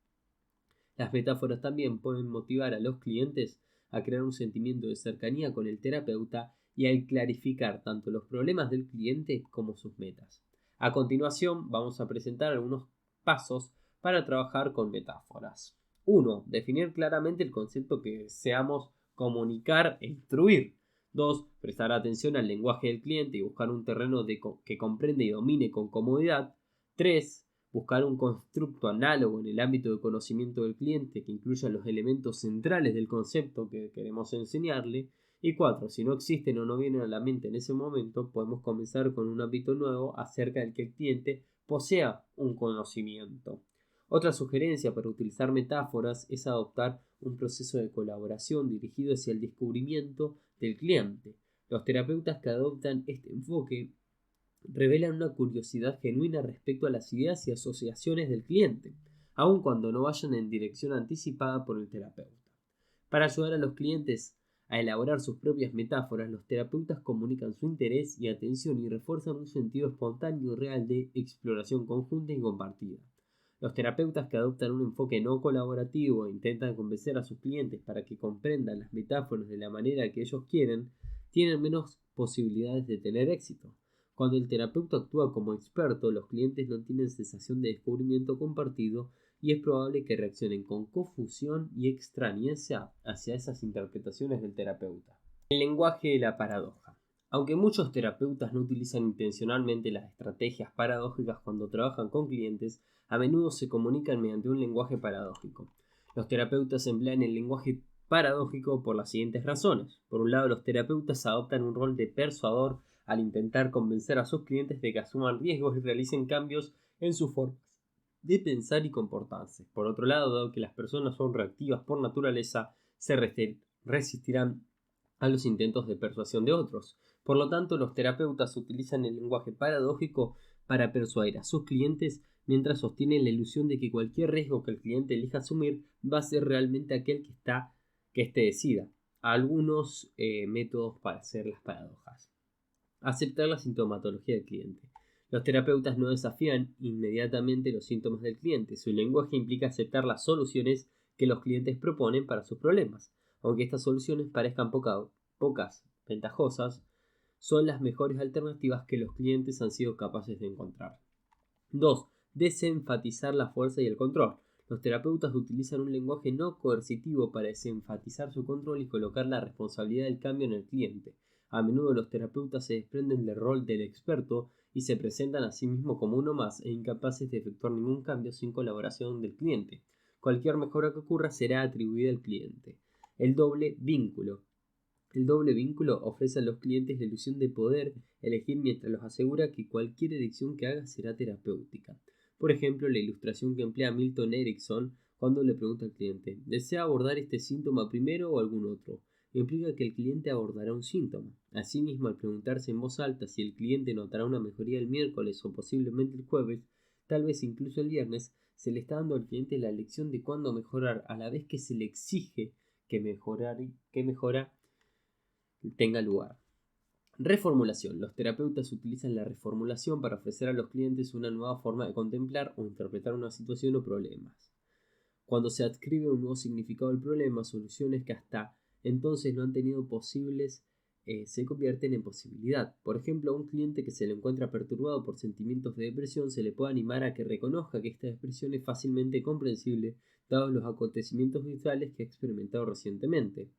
Las metáforas también pueden motivar a los clientes a crear un sentimiento de cercanía con el terapeuta y a clarificar tanto los problemas del cliente como sus metas. A continuación vamos a presentar algunos pasos para trabajar con metáforas. 1. Definir claramente el concepto que deseamos comunicar e instruir. 2. Prestar atención al lenguaje del cliente y buscar un terreno que comprende y domine con comodidad. 3. buscar un constructo análogo en el ámbito de conocimiento del cliente que incluya los elementos centrales del concepto que queremos enseñarle. Y 4. Si no existen o no vienen a la mente en ese momento, podemos comenzar con un ámbito nuevo acerca del que el cliente posea un conocimiento. Otra sugerencia para utilizar metáforas es adoptar un proceso de colaboración dirigido hacia el descubrimiento del cliente. Los terapeutas que adoptan este enfoque revelan una curiosidad genuina respecto a las ideas y asociaciones del cliente, aun cuando no vayan en dirección anticipada por el terapeuta. Para ayudar a los clientes a elaborar sus propias metáforas, los terapeutas comunican su interés y atención y refuerzan un sentido espontáneo y real de exploración conjunta y compartida. Los terapeutas que adoptan un enfoque no colaborativo e intentan convencer a sus clientes para que comprendan las metáforas de la manera que ellos quieren, tienen menos posibilidades de tener éxito. Cuando el terapeuta actúa como experto, los clientes no tienen sensación de descubrimiento compartido y es probable que reaccionen con confusión y extrañeza hacia esas interpretaciones del terapeuta. El lenguaje de la paradoja. Aunque muchos terapeutas no utilizan intencionalmente las estrategias paradójicas cuando trabajan con clientes, a menudo se comunican mediante un lenguaje paradójico. Los terapeutas emplean el lenguaje paradójico por las siguientes razones. Por un lado, los terapeutas adoptan un rol de persuador al intentar convencer a sus clientes de que asuman riesgos y realicen cambios en su forma de pensar y comportarse. Por otro lado, dado que las personas son reactivas por naturaleza, se resistirán a los intentos de persuasión de otros. Por lo tanto, los terapeutas utilizan el lenguaje paradójico para persuadir a sus clientes mientras sostienen la ilusión de que cualquier riesgo que el cliente elija asumir va a ser realmente aquel que éste decida. Algunos métodos para hacer las paradojas. Aceptar la sintomatología del cliente. Los terapeutas no desafían inmediatamente los síntomas del cliente. Su lenguaje implica aceptar las soluciones que los clientes proponen para sus problemas. Aunque estas soluciones parezcan pocas ventajosas, son las mejores alternativas que los clientes han sido capaces de encontrar. 2. Desenfatizar la fuerza y el control. Los terapeutas utilizan un lenguaje no coercitivo para desenfatizar su control y colocar la responsabilidad del cambio en el cliente. A menudo los terapeutas se desprenden del rol del experto y se presentan a sí mismos como uno más e incapaces de efectuar ningún cambio sin colaboración del cliente. Cualquier mejora que ocurra será atribuida al cliente. El doble vínculo. El doble vínculo ofrece a los clientes la ilusión de poder elegir mientras los asegura que cualquier elección que haga será terapéutica. Por ejemplo, la ilustración que emplea Milton Erickson cuando le pregunta al cliente: ¿desea abordar este síntoma primero o algún otro? Implica que el cliente abordará un síntoma. Asimismo, al preguntarse en voz alta si el cliente notará una mejoría el miércoles o posiblemente el jueves, tal vez incluso el viernes, se le está dando al cliente la elección de cuándo mejorar, a la vez que se le exige que mejora tenga lugar. Reformulación. Los terapeutas utilizan la reformulación para ofrecer a los clientes una nueva forma de contemplar o interpretar una situación o problemas. Cuando se adscribe un nuevo significado al problema, soluciones que hasta entonces no han tenido posibles se convierten en posibilidad. Por ejemplo, a un cliente que se le encuentra perturbado por sentimientos de depresión se le puede animar a que reconozca que esta expresión es fácilmente comprensible dados los acontecimientos visuales que ha experimentado recientemente.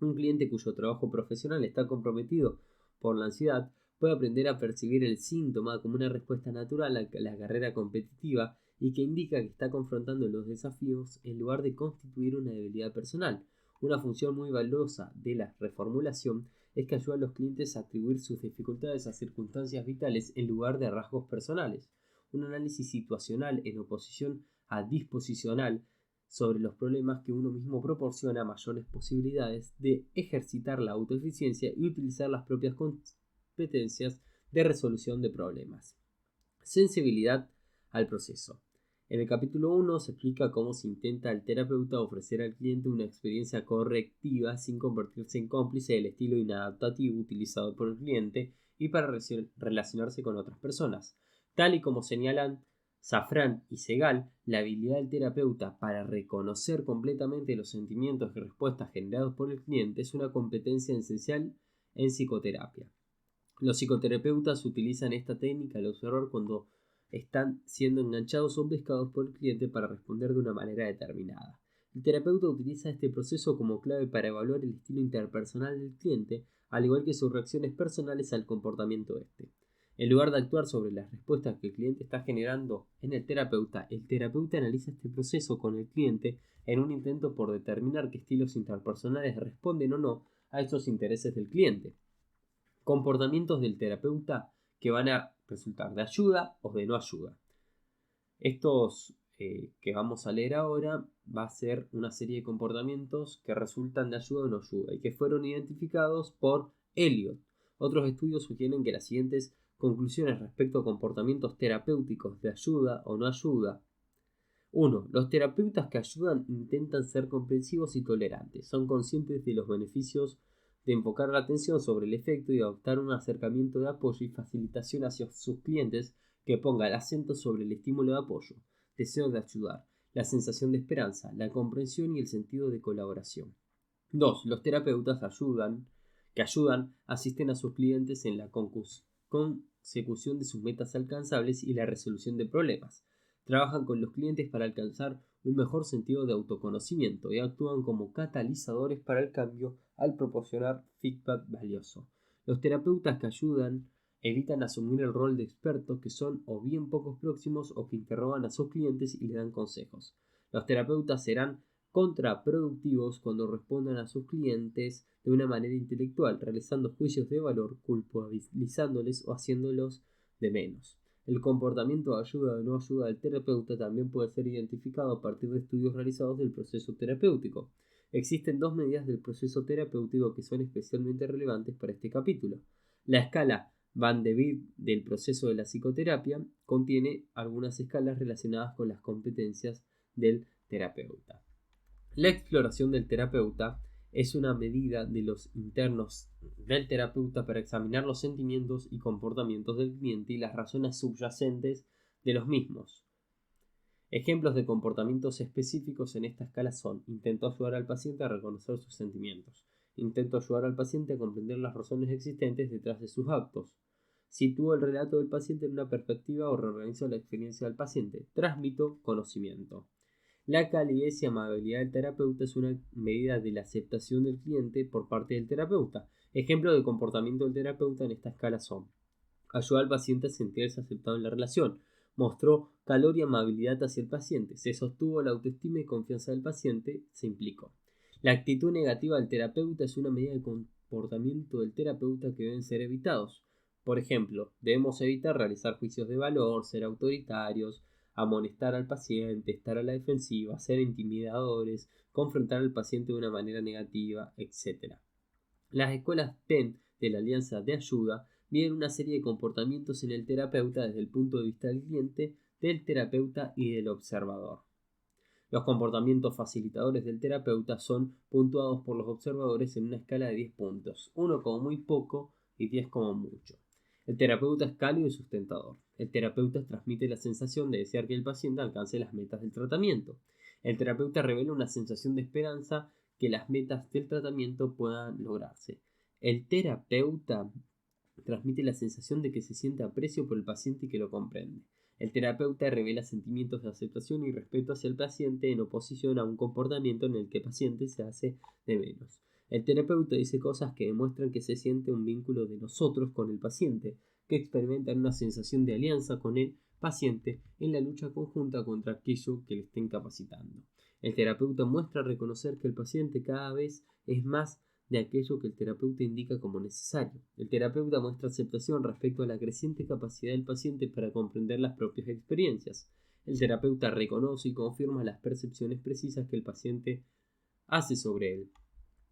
Un cliente cuyo trabajo profesional está comprometido por la ansiedad puede aprender a percibir el síntoma como una respuesta natural a la carrera competitiva y que indica que está confrontando los desafíos en lugar de constituir una debilidad personal. Una función muy valiosa de la reformulación es que ayuda a los clientes a atribuir sus dificultades a circunstancias vitales en lugar de rasgos personales. Un análisis situacional en oposición a disposicional sobre los problemas que uno mismo proporciona mayores posibilidades de ejercitar la autoeficiencia y utilizar las propias competencias de resolución de problemas. Sensibilidad al proceso. En el capítulo 1 se explica cómo se intenta al terapeuta ofrecer al cliente una experiencia correctiva sin convertirse en cómplice del estilo inadaptativo utilizado por el cliente y para relacionarse con otras personas. Tal y como señalan Safran y Segal, la habilidad del terapeuta para reconocer completamente los sentimientos y respuestas generados por el cliente es una competencia esencial en psicoterapia. Los psicoterapeutas utilizan esta técnica al observar cuando están siendo enganchados o pescados por el cliente para responder de una manera determinada. El terapeuta utiliza este proceso como clave para evaluar el estilo interpersonal del cliente, al igual que sus reacciones personales al comportamiento de este. En lugar de actuar sobre las respuestas que el cliente está generando en el terapeuta analiza este proceso con el cliente en un intento por determinar qué estilos interpersonales responden o no a esos intereses del cliente. Comportamientos del terapeuta que van a resultar de ayuda o de no ayuda. Estos que vamos a leer ahora va a ser una serie de comportamientos que resultan de ayuda o no ayuda y que fueron identificados por Elliot. Otros estudios sugieren que las siguientes conclusiones respecto a comportamientos terapéuticos de ayuda o no ayuda. 1. Los terapeutas que ayudan intentan ser comprensivos y tolerantes. Son conscientes de los beneficios de enfocar la atención sobre el efecto y adoptar un acercamiento de apoyo y facilitación hacia sus clientes que ponga el acento sobre el estímulo de apoyo, deseo de ayudar, la sensación de esperanza, la comprensión y el sentido de colaboración. 2. Los terapeutas que ayudan asisten a sus clientes en la consecución de sus metas alcanzables y la resolución de problemas. Trabajan con los clientes para alcanzar un mejor sentido de autoconocimiento y actúan como catalizadores para el cambio al proporcionar feedback valioso. Los terapeutas que ayudan evitan asumir el rol de expertos que son o bien pocos próximos o que interrogan a sus clientes y le dan consejos. Los terapeutas serán contraproductivos cuando respondan a sus clientes de una manera intelectual, realizando juicios de valor, culpabilizándoles o haciéndolos de menos. El comportamiento de ayuda o no ayuda del terapeuta también puede ser identificado a partir de estudios realizados del proceso terapéutico. Existen dos medidas del proceso terapéutico que son especialmente relevantes para este capítulo. La escala Van de Vid del proceso de la psicoterapia contiene algunas escalas relacionadas con las competencias del terapeuta. La exploración del terapeuta es una medida de los internos del terapeuta para examinar los sentimientos y comportamientos del cliente y las razones subyacentes de los mismos. Ejemplos de comportamientos específicos en esta escala son: intento ayudar al paciente a reconocer sus sentimientos, intento ayudar al paciente a comprender las razones existentes detrás de sus actos, sitúo el relato del paciente en una perspectiva o reorganizo la experiencia del paciente, transmito conocimiento. La calidez y amabilidad del terapeuta es una medida de la aceptación del cliente por parte del terapeuta. Ejemplos de comportamiento del terapeuta en esta escala son: ayudó al paciente a sentirse aceptado en la relación, mostró calor y amabilidad hacia el paciente, se sostuvo la autoestima y confianza del paciente, se implicó. La actitud negativa del terapeuta es una medida de comportamiento del terapeuta que deben ser evitados. Por ejemplo, debemos evitar realizar juicios de valor, ser autoritarios, amonestar al paciente, estar a la defensiva, ser intimidadores, confrontar al paciente de una manera negativa, etc. Las escuelas TEN de la Alianza de Ayuda miden una serie de comportamientos en el terapeuta desde el punto de vista del cliente, del terapeuta y del observador. Los comportamientos facilitadores del terapeuta son puntuados por los observadores en una escala de 10 puntos, 1 como muy poco y 10 como mucho. El terapeuta es cálido y sustentador. El terapeuta transmite la sensación de desear que el paciente alcance las metas del tratamiento. El terapeuta revela una sensación de esperanza que las metas del tratamiento puedan lograrse. El terapeuta transmite la sensación de que se siente aprecio por el paciente y que lo comprende. El terapeuta revela sentimientos de aceptación y respeto hacia el paciente en oposición a un comportamiento en el que el paciente se hace de menos. El terapeuta dice cosas que demuestran que se siente un vínculo de nosotros con el paciente, que experimentan una sensación de alianza con el paciente en la lucha conjunta contra aquello que le está incapacitando. El terapeuta muestra reconocer que el paciente cada vez es más de aquello que el terapeuta indica como necesario. El terapeuta muestra aceptación respecto a la creciente capacidad del paciente para comprender las propias experiencias. El terapeuta reconoce y confirma las percepciones precisas que el paciente hace sobre él.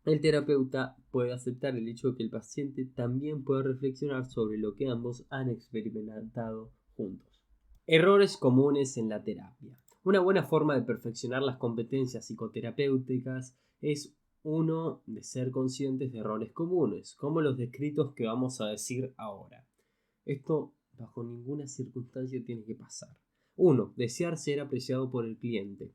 El terapeuta puede aceptar el hecho de que el paciente también puede reflexionar sobre lo que ambos han experimentado juntos. Errores comunes en la terapia. Una buena forma de perfeccionar las competencias psicoterapéuticas es uno de ser conscientes de errores comunes, como los descritos que vamos a decir ahora. Esto bajo ninguna circunstancia tiene que pasar. 1. Desear ser apreciado por el cliente.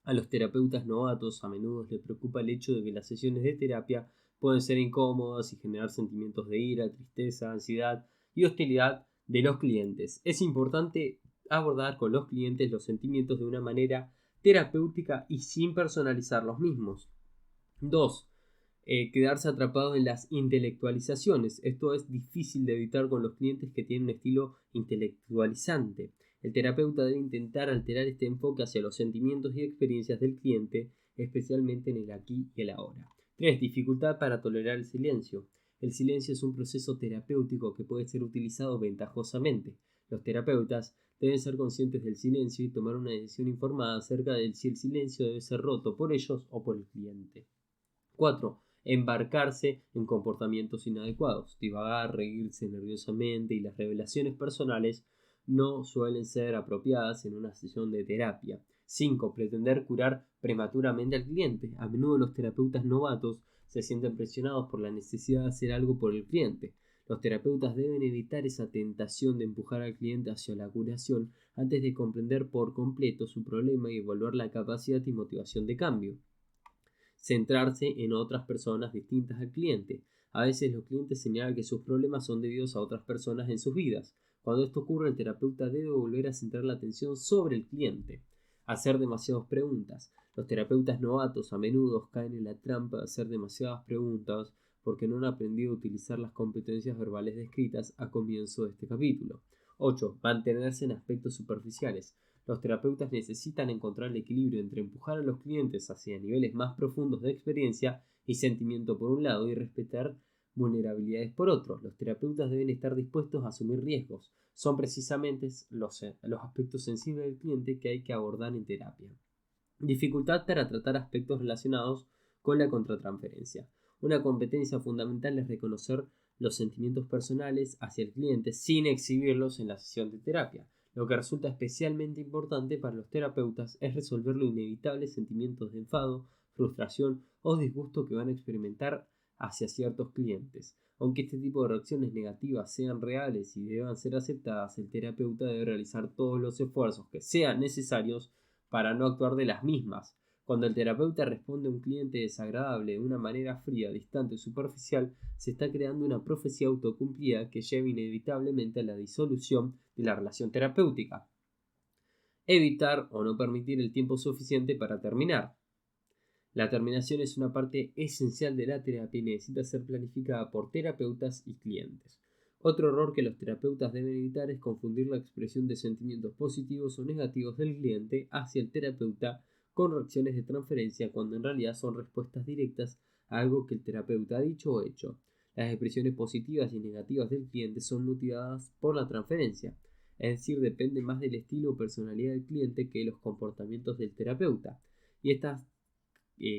A los terapeutas novatos a menudo les preocupa el hecho de que las sesiones de terapia pueden ser incómodas y generar sentimientos de ira, tristeza, ansiedad y hostilidad de los clientes. Es importante abordar con los clientes los sentimientos de una manera terapéutica y sin personalizar los mismos. 2. Quedarse atrapado en las intelectualizaciones. Esto es difícil de evitar con los clientes que tienen un estilo intelectualizante. El terapeuta debe intentar alterar este enfoque hacia los sentimientos y experiencias del cliente, especialmente en el aquí y el ahora. 3. Dificultad para tolerar el silencio. El silencio es un proceso terapéutico que puede ser utilizado ventajosamente. Los terapeutas deben ser conscientes del silencio y tomar una decisión informada acerca de si el silencio debe ser roto por ellos o por el cliente. 4. Embarcarse en comportamientos inadecuados. Divagar, reírse nerviosamente y las revelaciones personales no suelen ser apropiadas en una sesión de terapia. 5. Pretender curar prematuramente al cliente. A menudo los terapeutas novatos se sienten presionados por la necesidad de hacer algo por el cliente. Los terapeutas deben evitar esa tentación de empujar al cliente hacia la curación antes de comprender por completo su problema y evaluar la capacidad y motivación de cambio. Centrarse en otras personas distintas al cliente. A veces los clientes señalan que sus problemas son debidos a otras personas en sus vidas. Cuando esto ocurre, el terapeuta debe volver a centrar la atención sobre el cliente. Hacer demasiadas preguntas. Los terapeutas novatos a menudo caen en la trampa de hacer demasiadas preguntas porque no han aprendido a utilizar las competencias verbales descritas a comienzo de este capítulo. 8. Mantenerse en aspectos superficiales. Los terapeutas necesitan encontrar el equilibrio entre empujar a los clientes hacia niveles más profundos de experiencia y sentimiento por un lado y respetar vulnerabilidades por otro. Los terapeutas deben estar dispuestos a asumir riesgos. Son precisamente los aspectos sensibles del cliente que hay que abordar en terapia. Dificultad para tratar aspectos relacionados con la contratransferencia. Una competencia fundamental es reconocer los sentimientos personales hacia el cliente sin exhibirlos en la sesión de terapia. Lo que resulta especialmente importante para los terapeutas es resolver los inevitables sentimientos de enfado, frustración o disgusto que van a experimentar hacia ciertos clientes. Aunque este tipo de reacciones negativas sean reales y deban ser aceptadas, el terapeuta debe realizar todos los esfuerzos que sean necesarios para no actuar de las mismas. Cuando el terapeuta responde a un cliente desagradable de una manera fría, distante o superficial, se está creando una profecía autocumplida que lleva inevitablemente a la disolución de la relación terapéutica. Evitar o no permitir el tiempo suficiente para terminar. La terminación es una parte esencial de la terapia y necesita ser planificada por terapeutas y clientes. Otro error que los terapeutas deben evitar es confundir la expresión de sentimientos positivos o negativos del cliente hacia el terapeuta con reacciones de transferencia cuando en realidad son respuestas directas a algo que el terapeuta ha dicho o hecho. Las expresiones positivas y negativas del cliente son motivadas por la transferencia, es decir, depende más del estilo o personalidad del cliente que de los comportamientos del terapeuta. Y estas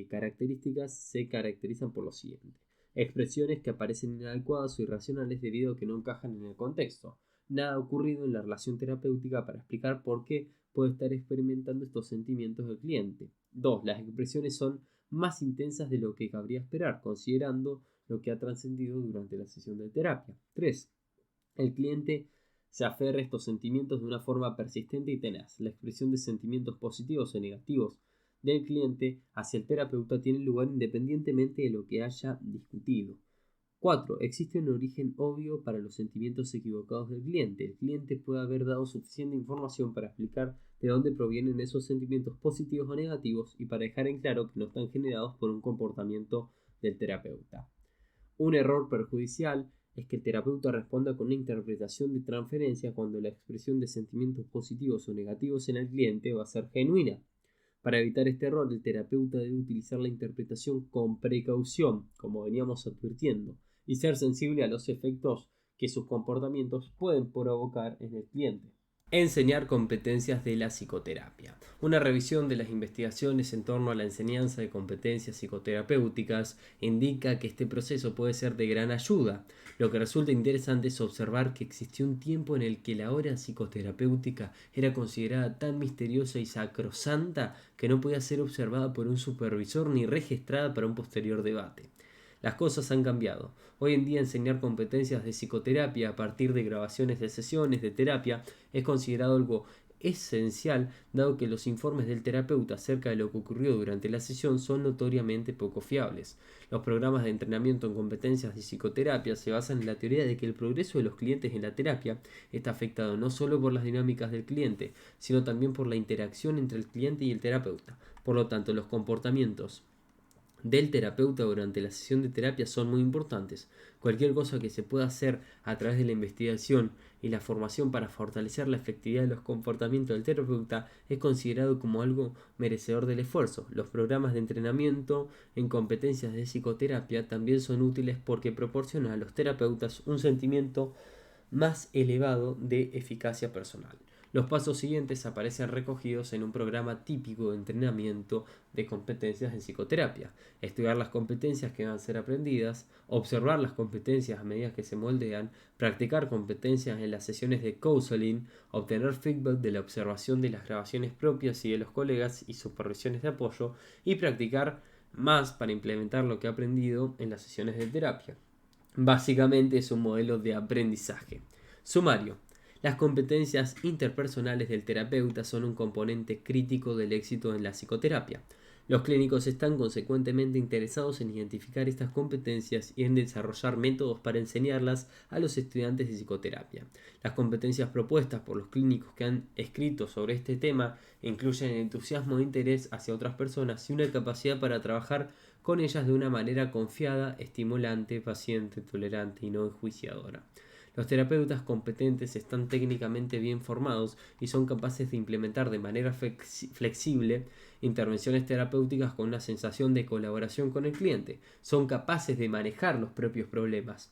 características se caracterizan por lo siguiente: expresiones que aparecen inadecuadas o irracionales debido a que no encajan en el contexto. Nada ha ocurrido en la relación terapéutica para explicar por qué puede estar experimentando estos sentimientos del cliente. 2. Las expresiones son más intensas de lo que cabría esperar, considerando lo que ha trascendido durante la sesión de terapia. 3. El cliente se aferra a estos sentimientos de una forma persistente y tenaz. La expresión de sentimientos positivos o negativos del cliente hacia el terapeuta tiene lugar independientemente de lo que haya discutido. 4. Existe un origen obvio para los sentimientos equivocados del cliente. El cliente puede haber dado suficiente información para explicar de dónde provienen esos sentimientos positivos o negativos y para dejar en claro que no están generados por un comportamiento del terapeuta. Un error perjudicial es que el terapeuta responda con una interpretación de transferencia cuando la expresión de sentimientos positivos o negativos en el cliente va a ser genuina. Para evitar este error, el terapeuta debe utilizar la interpretación con precaución, como veníamos advirtiendo, y ser sensible a los efectos que sus comportamientos pueden provocar en el cliente. Enseñar competencias de la psicoterapia. Una revisión de las investigaciones en torno a la enseñanza de competencias psicoterapéuticas indica que este proceso puede ser de gran ayuda. Lo que resulta interesante es observar que existió un tiempo en el que la hora psicoterapéutica era considerada tan misteriosa y sacrosanta que no podía ser observada por un supervisor ni registrada para un posterior debate. Las cosas han cambiado. Hoy en día enseñar competencias de psicoterapia a partir de grabaciones de sesiones de terapia es considerado algo esencial, dado que los informes del terapeuta acerca de lo que ocurrió durante la sesión son notoriamente poco fiables. Los programas de entrenamiento en competencias de psicoterapia se basan en la teoría de que el progreso de los clientes en la terapia está afectado no solo por las dinámicas del cliente, sino también por la interacción entre el cliente y el terapeuta. Por lo tanto, los comportamientos del terapeuta durante la sesión de terapia son muy importantes. Cualquier cosa que se pueda hacer a través de la investigación y la formación para fortalecer la efectividad de los comportamientos del terapeuta es considerado como algo merecedor del esfuerzo. Los programas de entrenamiento en competencias de psicoterapia también son útiles porque proporcionan a los terapeutas un sentimiento más elevado de eficacia personal. Los pasos siguientes aparecen recogidos en un programa típico de entrenamiento de competencias en psicoterapia. Estudiar las competencias que van a ser aprendidas, observar las competencias a medida que se moldean, practicar competencias en las sesiones de counseling, obtener feedback de la observación de las grabaciones propias y de los colegas y supervisiones de apoyo, y practicar más para implementar lo que ha aprendido en las sesiones de terapia. Básicamente es un modelo de aprendizaje. Sumario. Las competencias interpersonales del terapeuta son un componente crítico del éxito en la psicoterapia. Los clínicos están consecuentemente interesados en identificar estas competencias y en desarrollar métodos para enseñarlas a los estudiantes de psicoterapia. Las competencias propuestas por los clínicos que han escrito sobre este tema incluyen el entusiasmo e interés hacia otras personas y una capacidad para trabajar con ellas de una manera confiada, estimulante, paciente, tolerante y no enjuiciadora. Los terapeutas competentes están técnicamente bien formados y son capaces de implementar de manera flexible intervenciones terapéuticas con una sensación de colaboración con el cliente. Son capaces de manejar los propios problemas.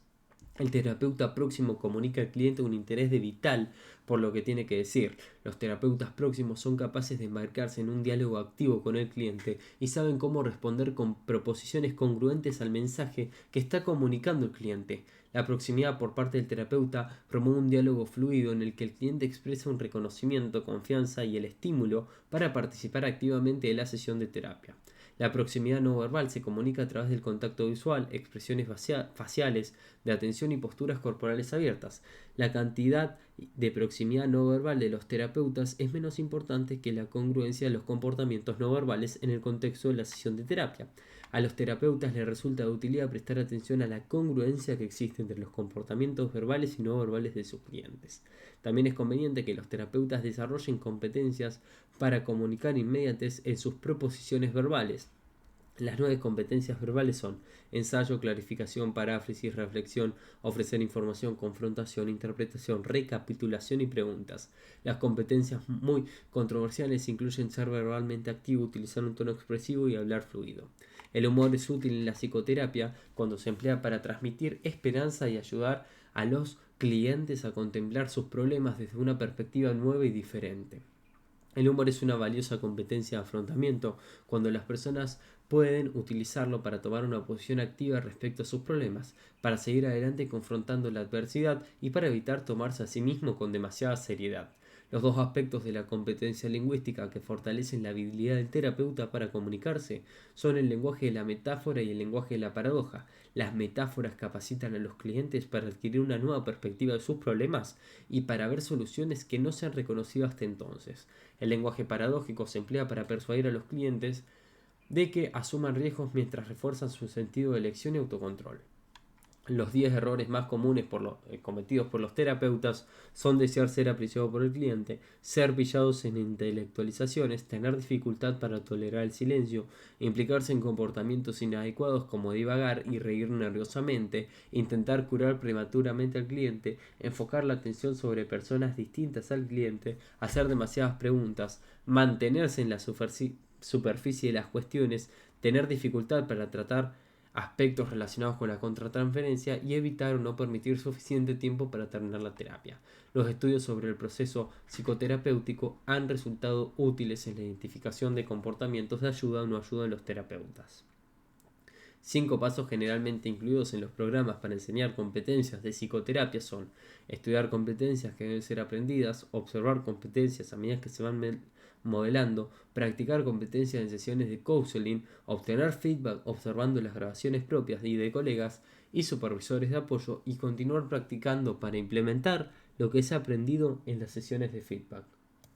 El terapeuta próximo comunica al cliente un interés de vital por lo que tiene que decir. Los terapeutas próximos son capaces de embarcarse en un diálogo activo con el cliente y saben cómo responder con proposiciones congruentes al mensaje que está comunicando el cliente. La proximidad por parte del terapeuta promueve un diálogo fluido en el que el cliente expresa un reconocimiento, confianza y el estímulo para participar activamente de la sesión de terapia. La proximidad no verbal se comunica a través del contacto visual, expresiones faciales, de atención y posturas corporales abiertas. La cantidad de proximidad no verbal de los terapeutas es menos importante que la congruencia de los comportamientos no verbales en el contexto de la sesión de terapia. A los terapeutas les resulta de utilidad prestar atención a la congruencia que existe entre los comportamientos verbales y no verbales de sus clientes. También es conveniente que los terapeutas desarrollen competencias para comunicar inmediatez en sus proposiciones verbales. Las 9 competencias verbales son ensayo, clarificación, paráfrasis, reflexión, ofrecer información, confrontación, interpretación, recapitulación y preguntas. Las competencias muy controversiales incluyen ser verbalmente activo, utilizar un tono expresivo y hablar fluido. El humor es útil en la psicoterapia cuando se emplea para transmitir esperanza y ayudar a los clientes a contemplar sus problemas desde una perspectiva nueva y diferente. El humor es una valiosa competencia de afrontamiento cuando las personas pueden utilizarlo para tomar una posición activa respecto a sus problemas, para seguir adelante confrontando la adversidad y para evitar tomarse a sí mismo con demasiada seriedad. Los dos aspectos de la competencia lingüística que fortalecen la habilidad del terapeuta para comunicarse son el lenguaje de la metáfora y el lenguaje de la paradoja. Las metáforas capacitan a los clientes para adquirir una nueva perspectiva de sus problemas y para ver soluciones que no se han reconocido hasta entonces. El lenguaje paradójico se emplea para persuadir a los clientes de que asuman riesgos mientras refuerzan su sentido de elección y autocontrol. Los 10 errores más comunes cometidos por los terapeutas son desear ser apreciado por el cliente, ser pillados en intelectualizaciones, tener dificultad para tolerar el silencio, implicarse en comportamientos inadecuados como divagar y reír nerviosamente, intentar curar prematuramente al cliente, enfocar la atención sobre personas distintas al cliente, hacer demasiadas preguntas, mantenerse en la superficie de las cuestiones, tener dificultad para tratar aspectos relacionados con la contratransferencia y evitar o no permitir suficiente tiempo para terminar la terapia. Los estudios sobre el proceso psicoterapéutico han resultado útiles en la identificación de comportamientos de ayuda o no ayuda en los terapeutas. 5 pasos generalmente incluidos en los programas para enseñar competencias de psicoterapia son estudiar competencias que deben ser aprendidas, observar competencias a medida que se van modelando, practicar competencias en sesiones de counseling, obtener feedback observando las grabaciones propias y de colegas y supervisores de apoyo y continuar practicando para implementar lo que se ha aprendido en las sesiones de feedback.